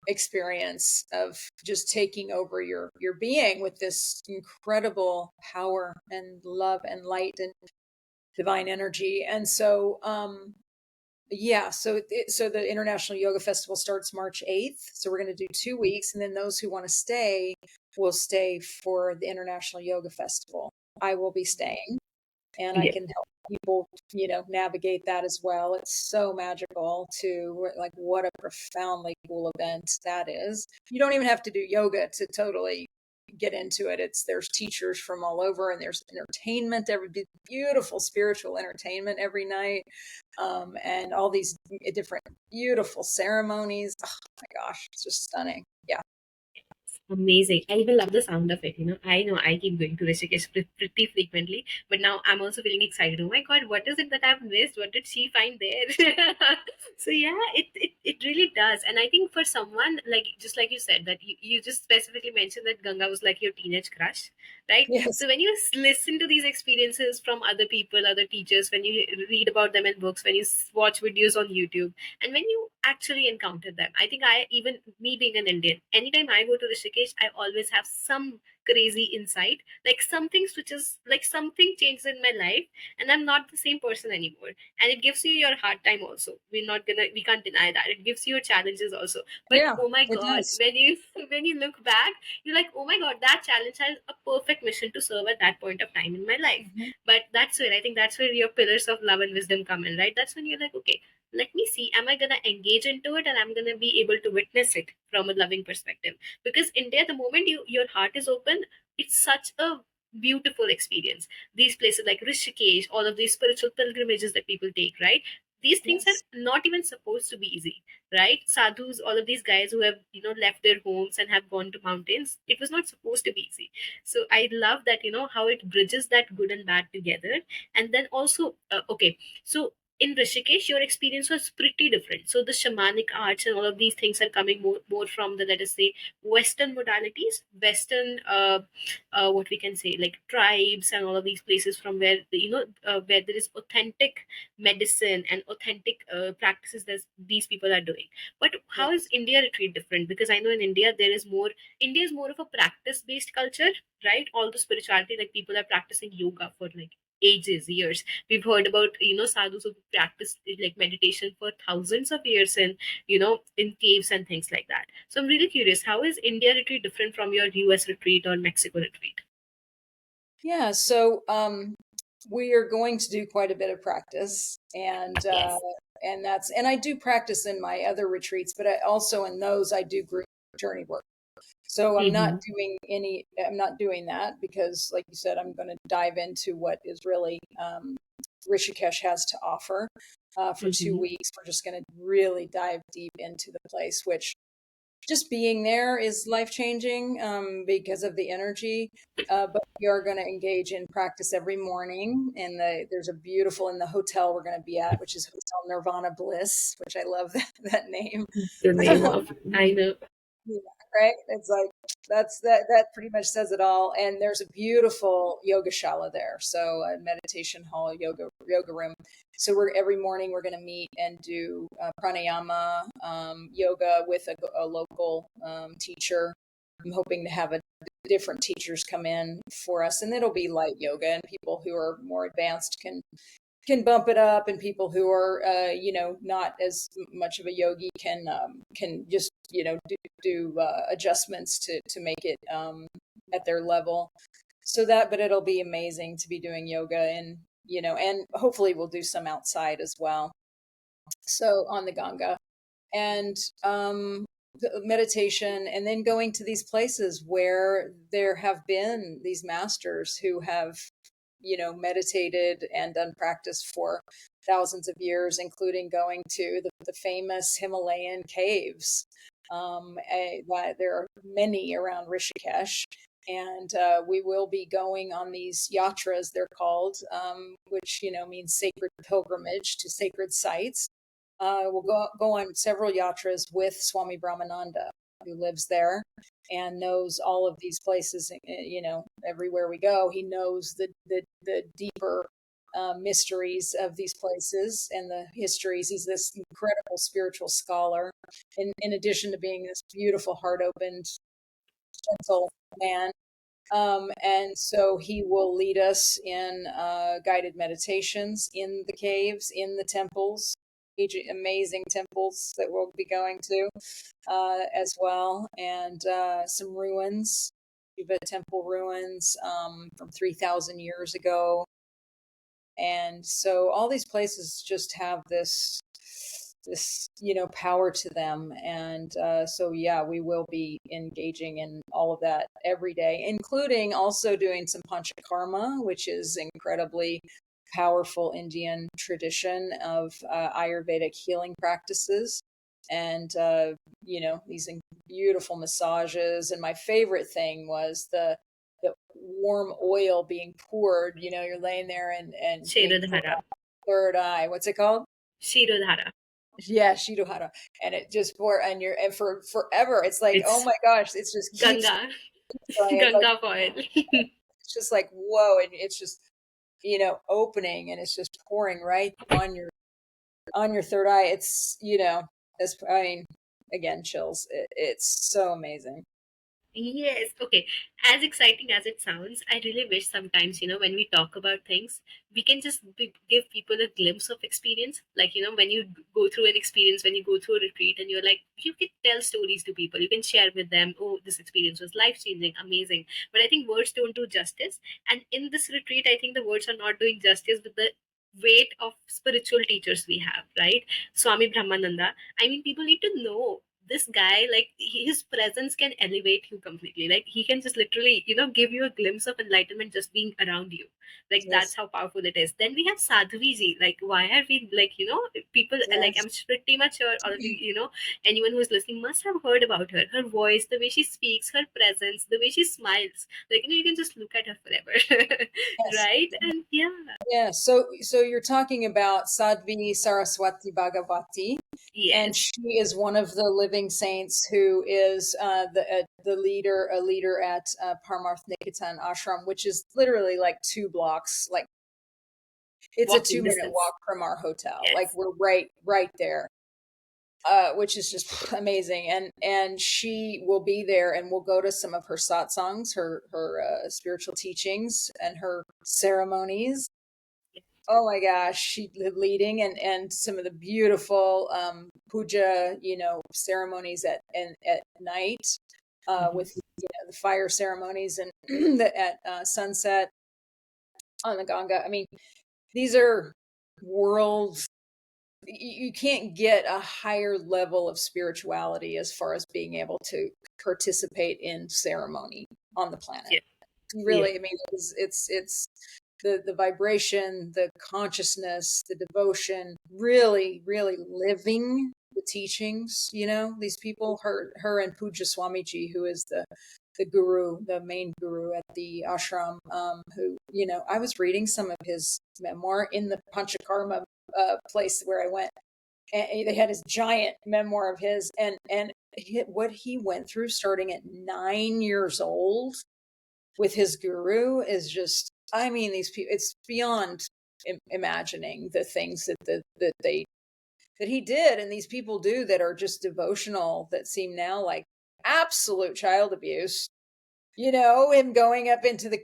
experience of just taking over your being with this incredible power and love and light and divine energy. And so yeah, so the International Yoga Festival starts March 8th. So we're going to do 2 weeks, and then those who want to stay will stay for the International Yoga Festival. I will be staying, and I Yeah. can help people, navigate that as well. It's so magical to, like, what a profoundly cool event that is. You don't even have to do yoga to totally get into it. There's teachers from all over, and there's entertainment, every beautiful spiritual entertainment every night, and all these different beautiful ceremonies. Oh my gosh, it's just stunning. Yeah. Amazing. I even love the sound of it. I know I keep going to Rishikesh pretty frequently, but now I'm also feeling excited. Oh my God, what is it that I've missed? What did she find there? So yeah, it really does. And I think for someone like, just like you said, that you just specifically mentioned that Ganga was like your teenage crush, right? Yes. So when you listen to these experiences from other people, other teachers, when you read about them in books, when you watch videos on YouTube, and when you actually encounter them, I think even me being an Indian, anytime I go to Rishikesh, I always have some crazy insight, like something switches, like something changes in my life, and I'm not the same person anymore. And it gives you your hard time also. We can't deny that. It gives you your challenges also. But Yeah, oh my it God, does. when you look back, you're like, oh my God, that challenge has a perfect mission to serve at that point of time in my life. Mhm. But that's where your pillars of love and wisdom come in, right? That's when you're like, okay, let me see, am I going to engage into it, and I'm going to be able to witness it from a loving perspective? Because India, the moment your heart is open, it's such a beautiful experience. These places like Rishikesh, all of these spiritual pilgrimages that people take, right? These things are Yes. not even supposed to be easy, right? Sadhus, all of these guys who have left their homes and have gone to mountains, it was not supposed to be easy. So I love that, how it bridges that good and bad together. And then also, okay, so in Rishikesh, your experience was pretty different. So the shamanic arts and all of these things are coming more from the, let us say, Western modalities, Western, what we can say, like tribes and all of these places from where where there is authentic medicine and authentic practices that these people are doing. But how is Yes. India retreat different? Because I know in India India is more of a practice based culture, right? All the spirituality, like people are practicing yoga for like ages, years. We've heard about sadhus who practice like meditation for thousands of years in caves and things like that. So I'm really curious, how is India retreat different from your US retreat or Mexico retreat? Yeah. So we are going to do quite a bit of practice, Yes. and I do practice in my other retreats, but I also, in those, I do group journey work. So Mm-hmm. I'm not doing that because, like you said, I'm going to dive into what is really Rishikesh has to offer for two Mm-hmm. weeks. We're just going to really dive deep into the place, which just being there is life changing because of the energy. But we are going to engage in practice every morning. And there's a beautiful, in the hotel we're going to be at, which is Hotel Nirvana Bliss, which I love that name. The name of, I know. Yeah, right. It's like that pretty much says it all. And there's a beautiful yoga shala there, so a meditation hall, yoga room. So we're every morning we're going to meet and do pranayama yoga with a local teacher. I'm hoping to have different teachers come in for us, and it'll be light yoga, and people who are more advanced can bump it up, and people who are not as much of a yogi can just do adjustments to make it at their level. But it'll be amazing to be doing yoga, and hopefully we'll do some outside as well, so on the Ganga, and the meditation, and then going to these places where there have been these masters who have meditated and done practice for thousands of years, including going to the famous Himalayan caves. There are many around Rishikesh, and we will be going on these yatras, they're called, which means sacred pilgrimage to sacred sites. We'll go on several yatras with Swami Brahmananda, who lives there and knows all of these places. Everywhere we go, he knows the deeper mysteries of these places and the histories. He's this incredible spiritual scholar, in addition to being this beautiful, heart opened, gentle man. And so he will lead us in guided meditations in the caves, in the temples, amazing temples that we'll be going to as well, and some ruins, Shiva temple ruins from 3,000 years ago. And so all these places just have this power to them. And so yeah, we will be engaging in all of that every day, including also doing some panchakarma, which is incredibly powerful Indian tradition of Ayurvedic healing practices. And these beautiful massages. And my favorite thing was the warm oil being poured. You're laying there and being Shirodhara. third eye. What's it called? Shirodhara. Yeah, Shidohara. And it just pour and for forever. It's like, oh It's my gosh, it just keeps Ganga. going. It's like Ganga foil. it's just like whoa, and it's just opening, and it's just pouring right on your third eye. It's it's, I mean, again, chills. It's so amazing. Yes, okay. As exciting as it sounds, I really wish sometimes, when we talk about things, we can just give people a glimpse of experience. Like, when you go through an experience, when you go through a retreat, and you're like, you can tell stories to people, you can share with them, oh, this experience was life changing, amazing. But I think words don't do justice. And in this retreat, I think the words are not doing justice with the weight of spiritual teachers we have, right? Swami Brahmananda. I mean, people need to know this guy, like his presence can elevate you completely. Like he can just literally, give you a glimpse of enlightenment just being around you. Like that's Yes, how powerful it is. Then we have Sadhviji. Like why are we like, people like yes, I'm pretty much sure all of you, anyone who's listening must have heard about her. Her voice, the way she speaks, her presence, the way she smiles. Like you can just look at her forever, yes. right? And yeah, Yeah, so you're talking about Sadhvi Saraswati Bhagavati, and yes, she is one of the living saints who is the leader, a leader at Parmarth Nikatan Ashram, which is literally like 2 blocks, like it's a walking 2 minute distance. walk from our hotel. Like Yes. we're right there, which is just amazing. And she will be there, and we'll go to some of her satsangs, her spiritual teachings, and her ceremonies. Oh my gosh, she leading, and some of the beautiful puja, ceremonies at night, Mhm. with the fire ceremonies and at sunset on the Ganga. I mean, these are world. You can't get a higher level of spirituality as far as being able to participate in ceremony on the planet. Yeah. Yeah. Really, I mean, it's the vibration, the consciousness, the devotion, really living the teachings. These people, her and Puja Swamiji, who is the guru, the main guru at the ashram, who I was reading some of his memoir in the Panchakarma place where I went, and they had his giant memoir of his, and what he went through starting at 9 years old with his guru is just, I mean, these people, it's beyond imagining the things that he did, and these people do, that are just devotional, that seem now like absolute child abuse. Him going up into the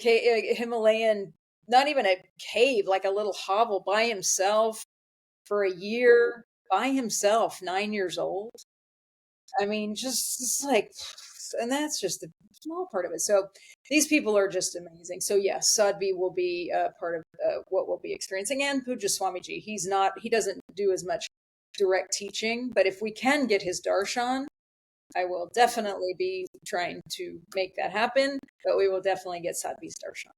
Himalayan, not even a cave, like a little hovel by himself for a year, by himself, 9 years old. I mean, just it's like, and that's just a small part of it. So these people are just amazing. So yes, Sadhvi will be part of what we'll be experiencing, and Puja Swamiji. He doesn't do as much direct teaching, but if we can get his darshan, I will definitely be trying to make that happen. But we will definitely get Sadhvi's darshan.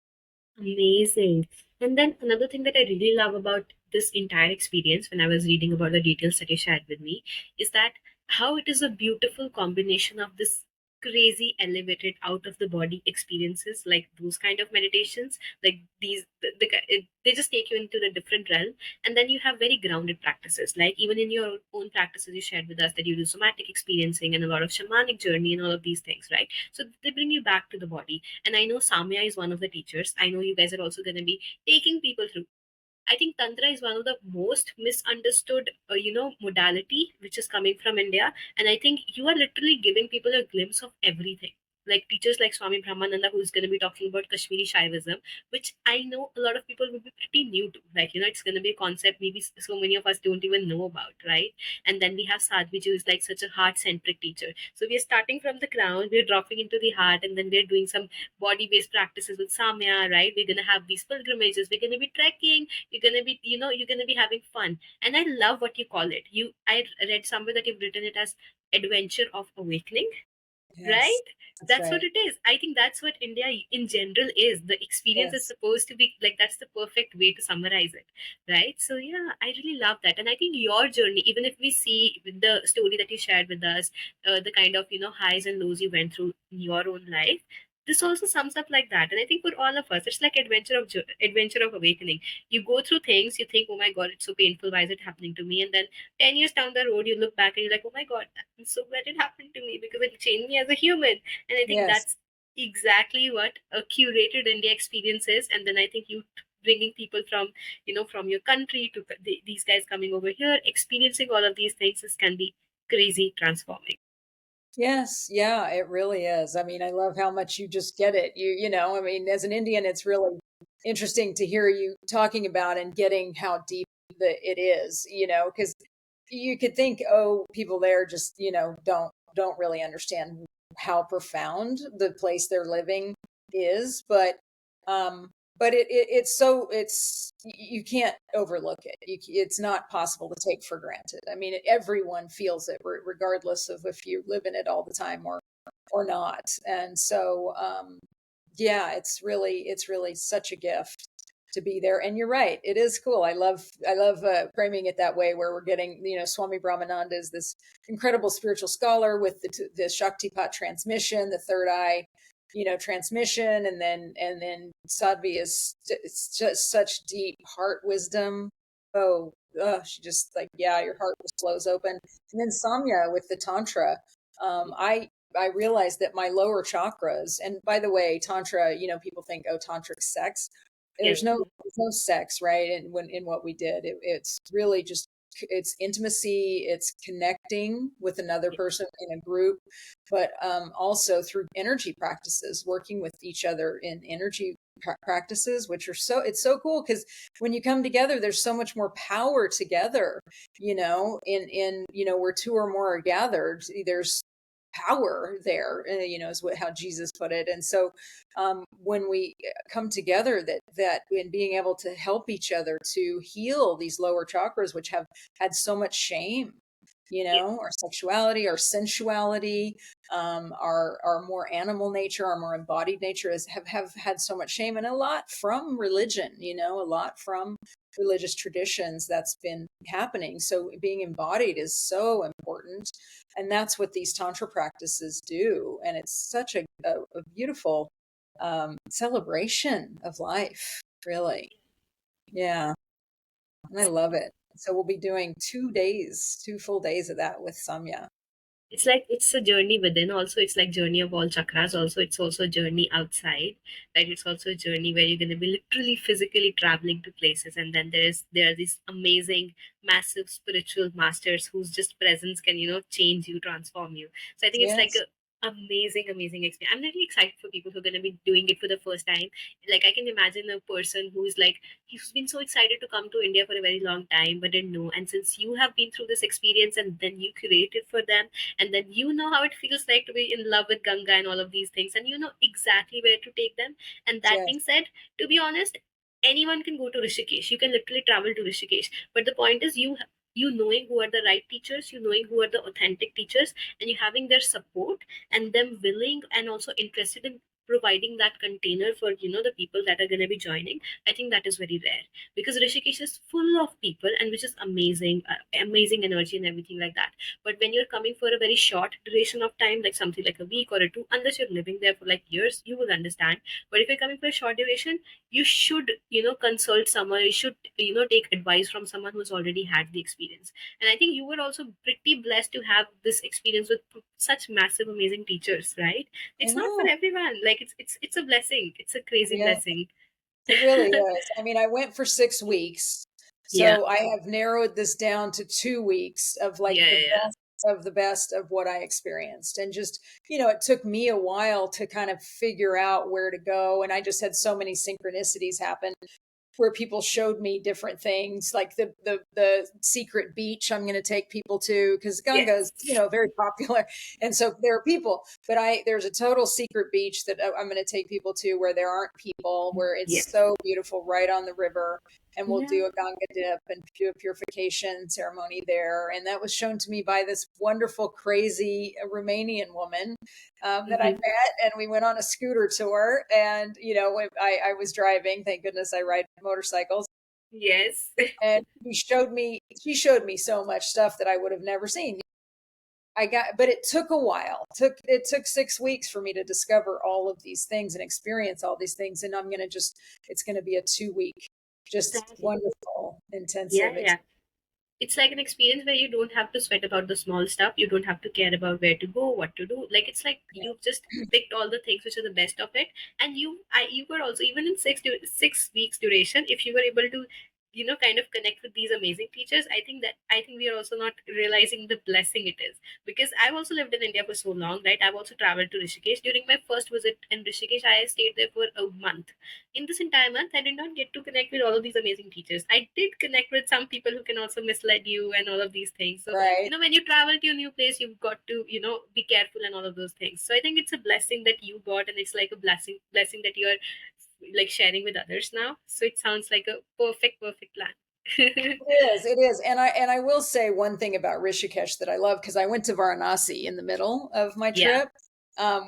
Amazing. And then another thing that I really love about this entire experience when I was reading about the details that you shared with me is that how it is a beautiful combination of this crazy elevated out of the body experiences, like those kind of meditations, like they just take you into the different realm. And then you have very grounded practices, like even in your own practices you shared with us that you do somatic experiencing and a lot of shamanic journey and all of these things, right? So they bring you back to the body. And I know Samya is one of the teachers. I know you guys are also going to be taking people through. I think Tantra is one of the most misunderstood, modality which is coming from India. And I think you are literally giving people a glimpse of everything. Like teachers like Swami Brahmananda, who's going to be talking about Kashmiri Shaivism, which I know a lot of people will be pretty new to. Like, it's going to be a concept maybe so many of us don't even know about, right? And then we have Sadhvi, who is like such a heart centric teacher. So we are starting from the ground, we're dropping into the heart, and then we're doing some body based practices with Samya, right? We're going to have these pilgrimages, we're going to be trekking, you're gonna be, you're gonna be having fun. And I love what you call it. I read somewhere that you've written it as adventure of awakening, Yes, right? that's That's what right. it is. I think that's what India in general is. The experience is Yes. supposed to be like, that's the perfect way to summarize it, right? So yeah, I really love that. And I think your journey, even if we see with the story that you shared with us, the kind of highs and lows you went through in your own life, this also sums up like that. And I think for all of us, it's like adventure of awakening. You go through things, you think, oh my god, it's so painful, why is it happening to me? And then 10 years down the road, you look back and you're like, oh my god, I'm so glad it happened to me because it changed me as a human. And I think Yes. that's exactly what a curated India experience is. And then I think you bringing people from, from your country to these guys coming over here, experiencing all of these things, this can be crazy transforming. Yes, yeah, it really is. I mean, I love how much you just get it. I mean, as an Indian, it's really interesting to hear you talking about and getting how deep it is, because you could think, oh, people there just, don't really understand how profound the place they're living is, um but you can't overlook it. It's not possible to take for granted. I mean, everyone feels it regardless of if you live in it all the time or not. And so yeah, it's really such a gift to be there. And you're right, it is cool. I love framing it that way, where we're getting, Swami Brahmananda is this incredible spiritual scholar with the Shaktipat transmission, the third eye, transmission, and then Sadhvi is it's just such deep heart wisdom. Oh, she just like, yeah, your heart just flows open. And then Samya with the tantra. I realized that my lower chakras, and by the way, tantra, people think, oh, tantric sex. Yes. There's no sex, right? In what we did, it's really just, it's intimacy, it's connecting with another Yes. person in a group, but also through energy practices, working with each other in energy practices, which are it's so cool, because when you come together, there's so much more power together. Where two or more are gathered, there's power there, is how Jesus put it. And so when we come together, that in being able to help each other to heal these lower chakras, which have had so much shame, Yes. our sexuality, our sensuality, our more animal nature, our more embodied nature have had so much shame, and a lot from religion, a lot from religious traditions that's been happening. So being embodied is so important. And that's what these tantra practices do. And it's such a beautiful celebration of life, really. Yeah. And I love it. So we'll be doing 2 days, 2 full days of that with Samya. It's like it's a journey within, also it's like journey of all chakras, also it's also a journey outside, right? It's also a journey where you're going to be literally physically traveling to places, and then there are these amazing massive spiritual masters whose just presence can change you, transform you. So I think it's like Yes. a amazing experience. I'm really excited for people who are going to be doing it for the first time. Like I can imagine a person who's like, he's been so excited to come to India for a very long time but didn't know, and since you have been through this experience and then you created for them, and then you know how it feels like to be in love with Ganga and all of these things, and you know exactly where to take them. And that Yes. being said, to be honest, anyone can go to Rishikesh. You can literally travel to Rishikesh, but the point is you knowing who are the right teachers, you knowing who are the authentic teachers, and you having their support and them willing and also interested in providing that container for, the people that are going to be joining, I think that is very rare, because Rishikesh is full of people, and which is amazing, amazing energy and everything like that. But when you're coming for a very short duration of time, like something like a week or a two, unless you're living there for like years, you will understand. But if you're coming for a short duration, you should, consult someone. You should, take advice from someone who's already had the experience. And I think you were also pretty blessed to have this experience with such massive, amazing teachers, right? I It's not for know. everyone. Like it's a blessing. It's a crazy Yeah, blessing. it really is. I mean, I went for 6 weeks, Yeah, so I have narrowed this down to 2 weeks of like yeah, the yeah. best of the best of what I experienced. And just, it took me a while to kind of figure out where to go. And I just had so many synchronicities happen where people showed me different things, like the secret beach I'm going to take people to, because Ganga is, Yes, very popular, and so there are people. But there's a total secret beach that I'm going to take people to where there aren't people, where it's yes. so beautiful, right on the river, and we'll Yeah. do a Ganga dip and do a purification ceremony there. And that was shown to me by this wonderful, crazy Romanian woman that I Mm-hmm. met, and we went on a scooter tour. And I was driving. Thank goodness I ride motorcycles. Yes. And she showed me so much stuff that I would have never seen. But it took a while. It took 6 weeks for me to discover all of these things and experience all these things. And it's gonna be a 2 week, just Exactly. wonderful, Yeah, intensive yeah. experience. It's like an experience where you don't have to sweat about the small stuff. You don't have to care about where to go, what to do. Like it's like you've just picked all the things which are the best of it, and you were also, even in 6 weeks duration, if you were able to, kind of connect with these amazing teachers. I think we are also not realizing the blessing it is, because I've also lived in India for so long, right? I've also traveled to Rishikesh. During my first visit in Rishikesh, I stayed there for a month. In this entire month, I did not get to connect with all of these amazing teachers. I did connect with some people who can also mislead you and all of these things. So, Right. when you travel to a new place, you've got to, be careful and all of those things. So I think it's a blessing that you got, and it's like a blessing that you're like sharing with others now. So it sounds like a perfect plan. It is. And I will say one thing about Rishikesh that I love, because I went to Varanasi in the middle of my Yeah, trip,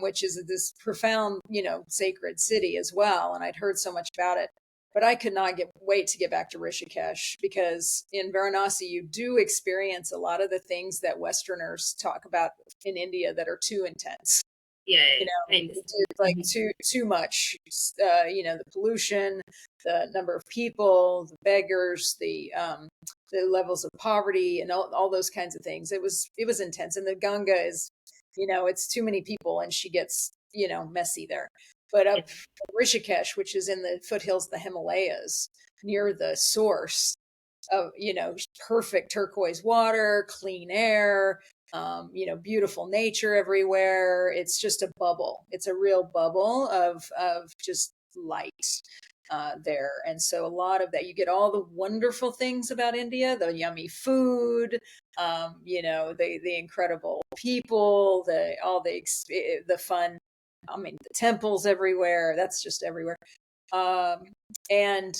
which is this profound, sacred city as well. And I'd heard so much about it. But I could not wait to get back to Rishikesh, because in Varanasi you do experience a lot of the things that Westerners talk about in India that are too intense. yeah, you yeah. I know understand. it's like Mhm. too much. The pollution, the number of people, the beggars, the levels of poverty, and all those kinds of things. It was intense. And the Ganga is, it's too many people, and she gets, messy there. But Yeah, up Rishikesh, which is in the foothills of the Himalayas, near the source of, perfect turquoise water, clean air, beautiful nature everywhere. It's just a bubble. It's a real bubble of just light there. And so a lot of that, you get all the wonderful things about India, the yummy food, the incredible people, the fun. I mean, the temples everywhere. That's just everywhere. Um, and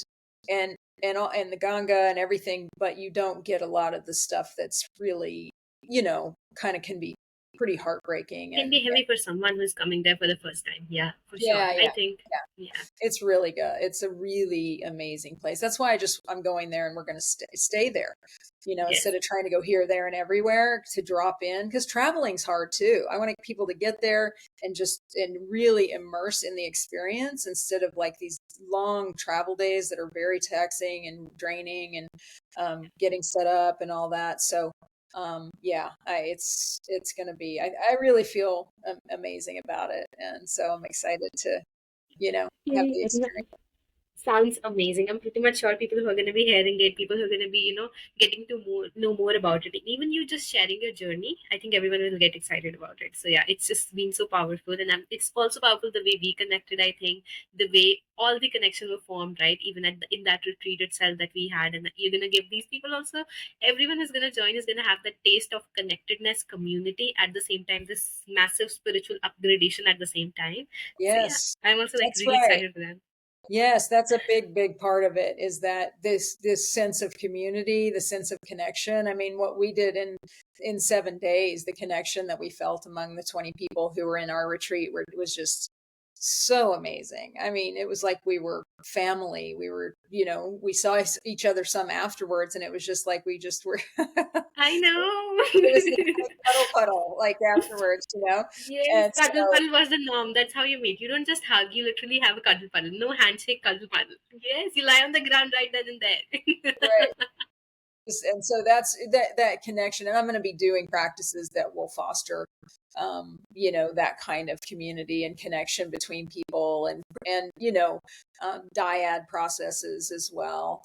and and the Ganga and everything, but you don't get a lot of the stuff that's really, kind of can be pretty heartbreaking. can be heavy for someone who's coming there for the first time. Yeah, for sure. Yeah, I yeah. think. Yeah. It's really good. It's a really amazing place. That's why I'm going there, and we're going to stay there. Yes. Instead of trying to go here, there, and everywhere to drop in, because traveling's hard too. I want people to get there and really immerse in the experience, instead of like these long travel days that are very taxing and draining, and getting set up and all that. So yeah, it's going to be. I really feel amazing about it, and so I'm excited to have the experience. Sounds amazing. I'm pretty much sure people who are going to be hearing it, people who are going to be, getting to know more about it, even you just sharing your journey, I think everyone will get excited about it. So yeah, it's just been so powerful, and it's also powerful the way we connected. I think the way all the connections were formed, right? Even in that retreat itself that we had, and you're going to give these people also. Everyone who's going to join is going to have that taste of connectedness, community at the same time. This massive spiritual upgradation at the same time. So yeah, Yes, I'm also like that's really right. excited for that. Yes, that's a big part of it, is that this sense of community, the sense of connection. I mean, what we did in 7 days, the connection that we felt among the 20 people who were in our retreat was just so amazing. I mean, it was like we were family. We were, we saw each other some afterwards, and it was just like we just were. I It was like know. cuddle puddle, like afterwards, Yes, and cuddle so puddle was the norm. That's how you meet. You don't just hug, you literally have a cuddle puddle. No handshake, cuddle puddle. Yes, you lie on the ground right then and there. right. And so that's that connection, and I'm going to be doing practices that will foster that kind of community and connection between people, and dyad processes as well,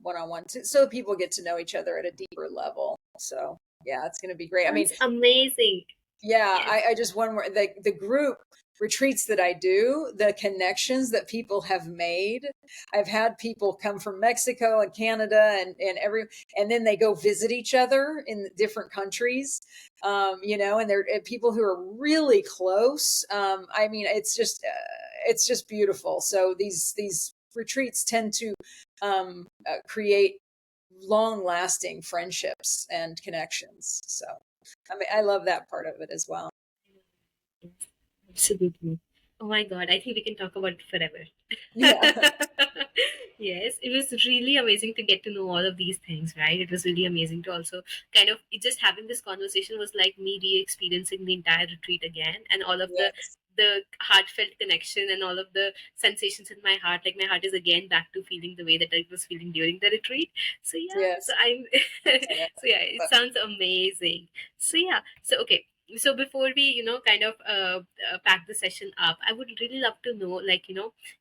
one-on-one, so people get to know each other at a deeper level. So yeah, it's going to be great. I mean, Sounds amazing. yeah, Yes. I just one more, the group retreats that I do, the connections that people have made. I've had people come from Mexico and Canada and then they go visit each other in different countries, and they're people who are really close. I mean, it's just beautiful. So these retreats tend to create long lasting friendships and connections. So I mean, I love that part of it as well. Absolutely. Oh my God, I think we can talk about it forever. Yeah. Yes, it was really amazing to get to know all of these things, right? It was really amazing to also kind of just having this conversation was like me re-experiencing the entire retreat again, and all of Yes. the heartfelt connection and all of the sensations in my heart. Like my heart is again back to feeling the way that I was feeling during the retreat. So yeah, so Yes. I'm I know. so yeah, it But sounds amazing. So yeah, so okay, so before we kind of pack the session up, I would really love to know, like,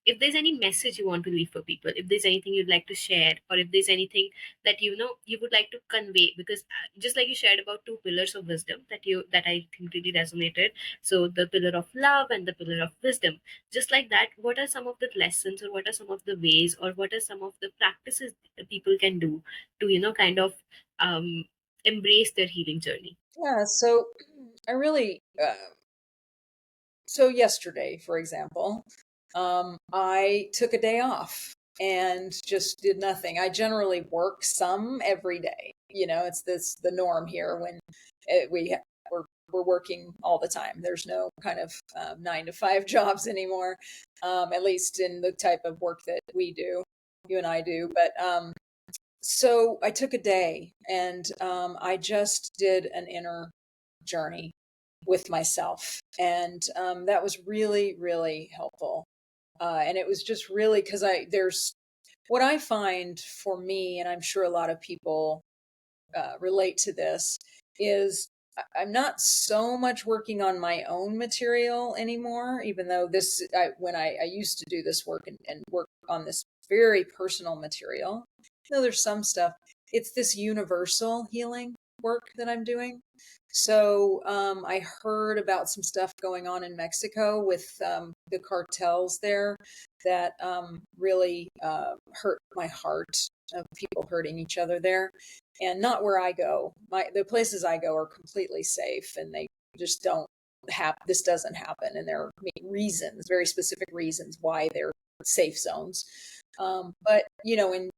if there's any message you want to leave for people, if there's anything you'd like to share, or if there's anything that you would like to convey, because just like you shared about two pillars of wisdom that I think really resonated, so the pillar of love and the pillar of wisdom, just like that, what are some of the lessons, or what are some of the ways, or what are some of the practices that people can do to kind of um embrace their healing journey? yeah, so I really so yesterday, for example, I took a day off and just did nothing. I generally work some every day. It's the norm here when we're working all the time. There's no kind of 9 to 5 jobs anymore, at least in the type of work that you and I do. But so I took a day and I just did an inner journey with myself. And that was really, really helpful. And it was just really because there's what I find for me, and I'm sure a lot of people relate to this, is I'm not so much working on my own material anymore, even though when I used to do this work and work on this very personal material, there's some stuff, it's this universal healing work that I'm doing. So I heard about some stuff going on in Mexico with the cartels there that really hurt my heart, of people hurting each other there, and not where I go. The places I go are completely safe, and they just don't have this doesn't happen, and there are reasons, very specific reasons why they're safe zones. But in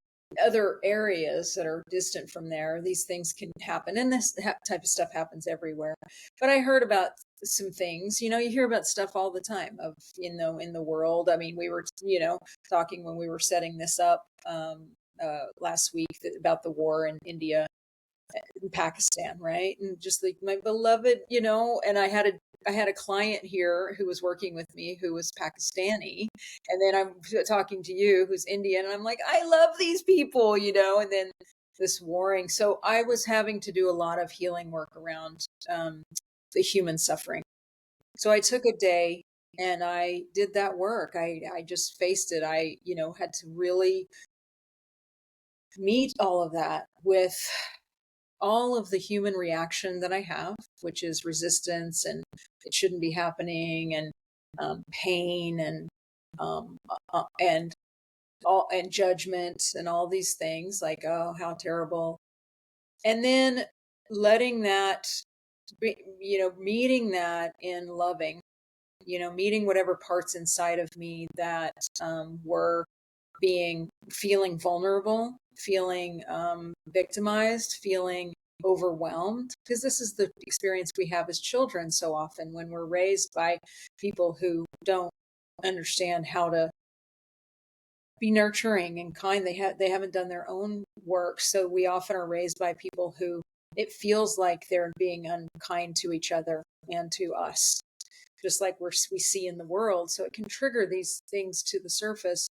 other areas that are distant from there, these things can happen, and this type of stuff happens everywhere. But I heard about some things. You hear about stuff all the time of in the world. I mean, we were talking when we were setting this up last week about the war in India and Pakistan, right? And just like my beloved, and I had a client here who was working with me who was Pakistani, and then I'm talking to you who's Indian, and I'm like, I love these people, and then this warring. So I was having to do a lot of healing work around the human suffering. So I took a day and I did that work. I just faced it. I had to really meet all of that with all of the human reaction that I have, which is resistance and it shouldn't be happening, and pain and all and judgment and all these things, like, oh, how terrible. And then letting that meeting that in loving, meeting whatever parts inside of me that were feeling vulnerable, feeling victimized, feeling overwhelmed, because this is the experience we have as children so often when we're raised by people who don't understand how to be nurturing and kind. They haven't done their own work, so we often are raised by people who it feels like they're being unkind to each other and to us, just like we see in the world. So it can trigger these things to the surface,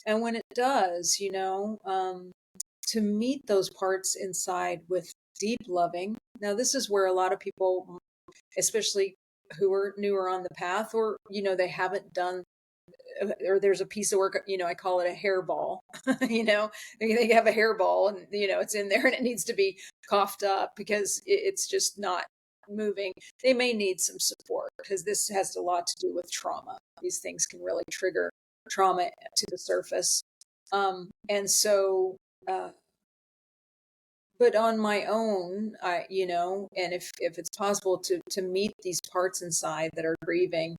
and when it does, to meet those parts inside with deep loving. Now, this is where a lot of people, especially who are newer on the path, or they haven't done, or there's a piece of work, I call it a hairball. They have a hairball, and it's in there and it needs to be coughed up because it's just not moving. They may need some support because this has a lot to do with trauma. These things can really trigger trauma to the surface. And so but on my own, and if it's possible to meet these parts inside that are grieving,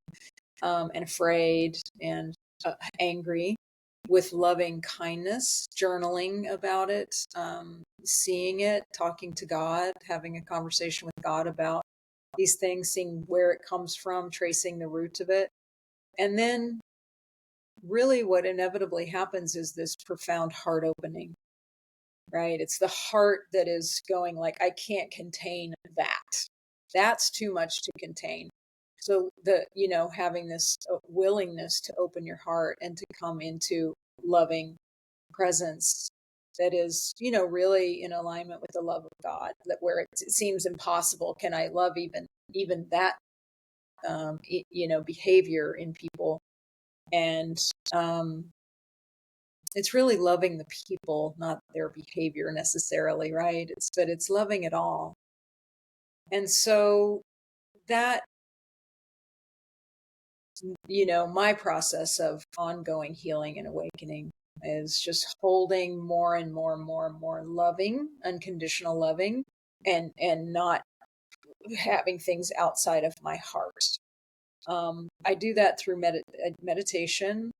and afraid and angry, with loving kindness, journaling about it, seeing it, talking to God, having a conversation with God about these things, seeing where it comes from, tracing the root of it. And then really what inevitably happens is this profound heart opening, right? It's the heart that is going like, I can't contain that. That's too much to contain. So having this willingness to open your heart and to come into loving presence that is, really in alignment with the love of God, that where it seems impossible. Can I love even that, behavior in people? And, it's really loving the people, not their behavior necessarily, right? It's loving it all. And so that, my process of ongoing healing and awakening is just holding more and more and more and more loving, unconditional loving, and not having things outside of my heart. I do that through meditation,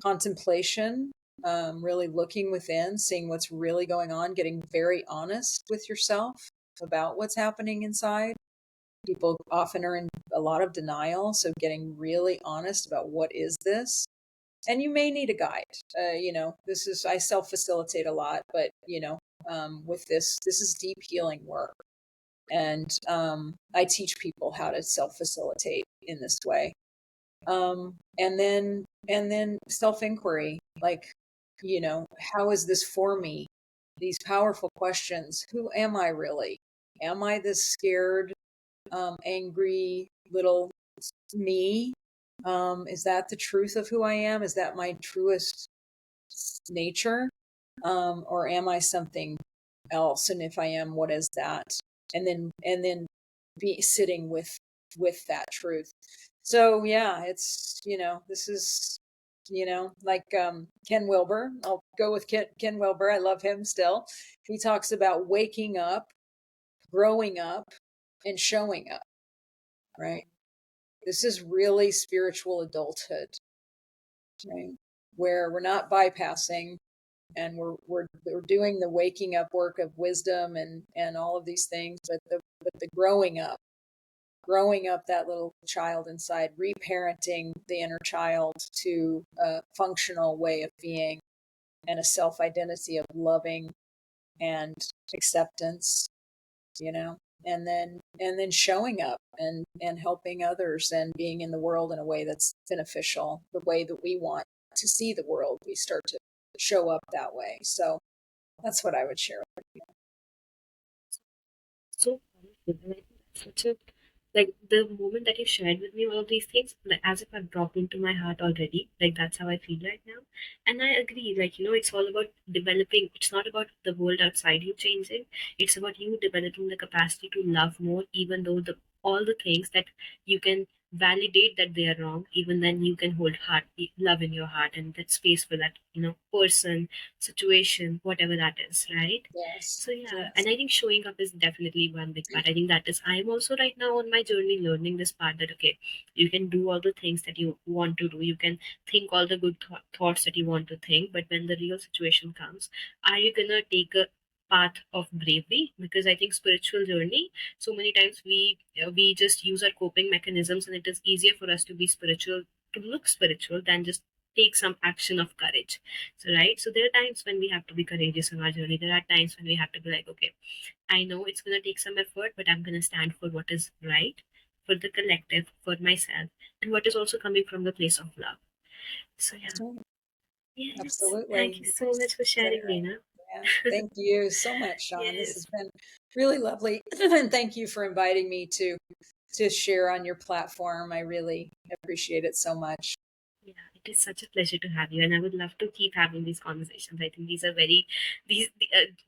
contemplation, really looking within, seeing what's really going on, getting very honest with yourself about what's happening inside. People often are in a lot of denial, so getting really honest about what is this. And you may need a guide. This is, I self facilitate a lot, but with this is deep healing work, and I teach people how to self facilitate in this way. And then self inquiry, like, how is this for me? These powerful questions. Who am I really? Am I this scared, angry little me? Is that the truth of who I am? Is that my truest nature? Or am I something else? And if I am, what is that? And then be sitting with that truth. So yeah, it's, this is, like, Ken Wilber. I'll go with Ken Wilber. I love him still. He talks about waking up, growing up, and showing up, right? This is really spiritual adulthood, right? Where we're not bypassing, and we're doing the waking up work of wisdom and all of these things, but the growing up that little child inside, reparenting the inner child to a functional way of being and a self identity of loving and acceptance, you know, and then showing up and helping others and being in the world in a way that's beneficial, the way that we want to see the world. We start to show up that way. So that's what I would share with you. So powerful. And I think that's such a, like, the moment that you shared with me all of these things, like, as if I've dropped into my heart already. Like, that's how I feel right now. And I agree, like, it's all about developing. It's not about the world outside you changing. It's about you developing the capacity to love more, even though the all the things that you can validate that they are wrong, even then you can hold love in your heart and that space for that, person, situation, whatever that is, right? Yes. So yeah, Yes. and I think showing up is definitely one big part. I think that is, I'm also right now on my journey learning this part that okay, you can do all the things that you want to do. You can think all the good thoughts that you want to think, but when the real situation comes, are you gonna take a path of bravery, because I think spiritual journey, so many times we just use our coping mechanisms, and it is easier for us to be spiritual, to look spiritual, than just take some action of courage. So right, so there are times when we have to be courageous in our journey. There are times when we have to be like, okay, I know it's going to take some effort, but I'm going to stand for what is right, for the collective, for myself, and what is also coming from the place of love. So That's yeah. right. Yes, thank Absolutely. you so much for sharing, Exactly. Dana. Yeah. Thank you so much, Sean. This has Yes. been really lovely. And thank you for inviting me to share on your platform. I really appreciate it so much. Yeah, it is such a pleasure to have you, and I would love to keep having these conversations. I think these are very,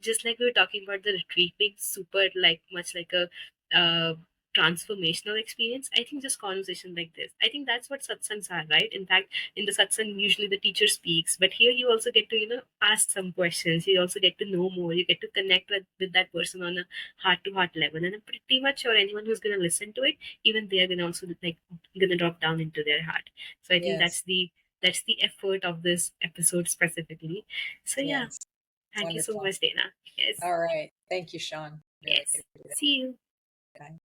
just like we were talking about the retreat being super, like much like a transformational experience. I think just conversation like this, I think that's what satsangs are, right? In fact, in the satsang, usually the teacher speaks, but here you also get to, ask some questions. You also get to know more. You get to connect with that person on a heart to heart level, and I'm pretty much sure anyone who's going to listen to it, even they are going to also like going to drop down into their heart. So I think Yes. that's the effort of this episode specifically. So yeah, Yes. thank you so Wonderful. much, Dana. Yes, All right. Thank you, Sean. Really yes. appreciate See you. it. Bye.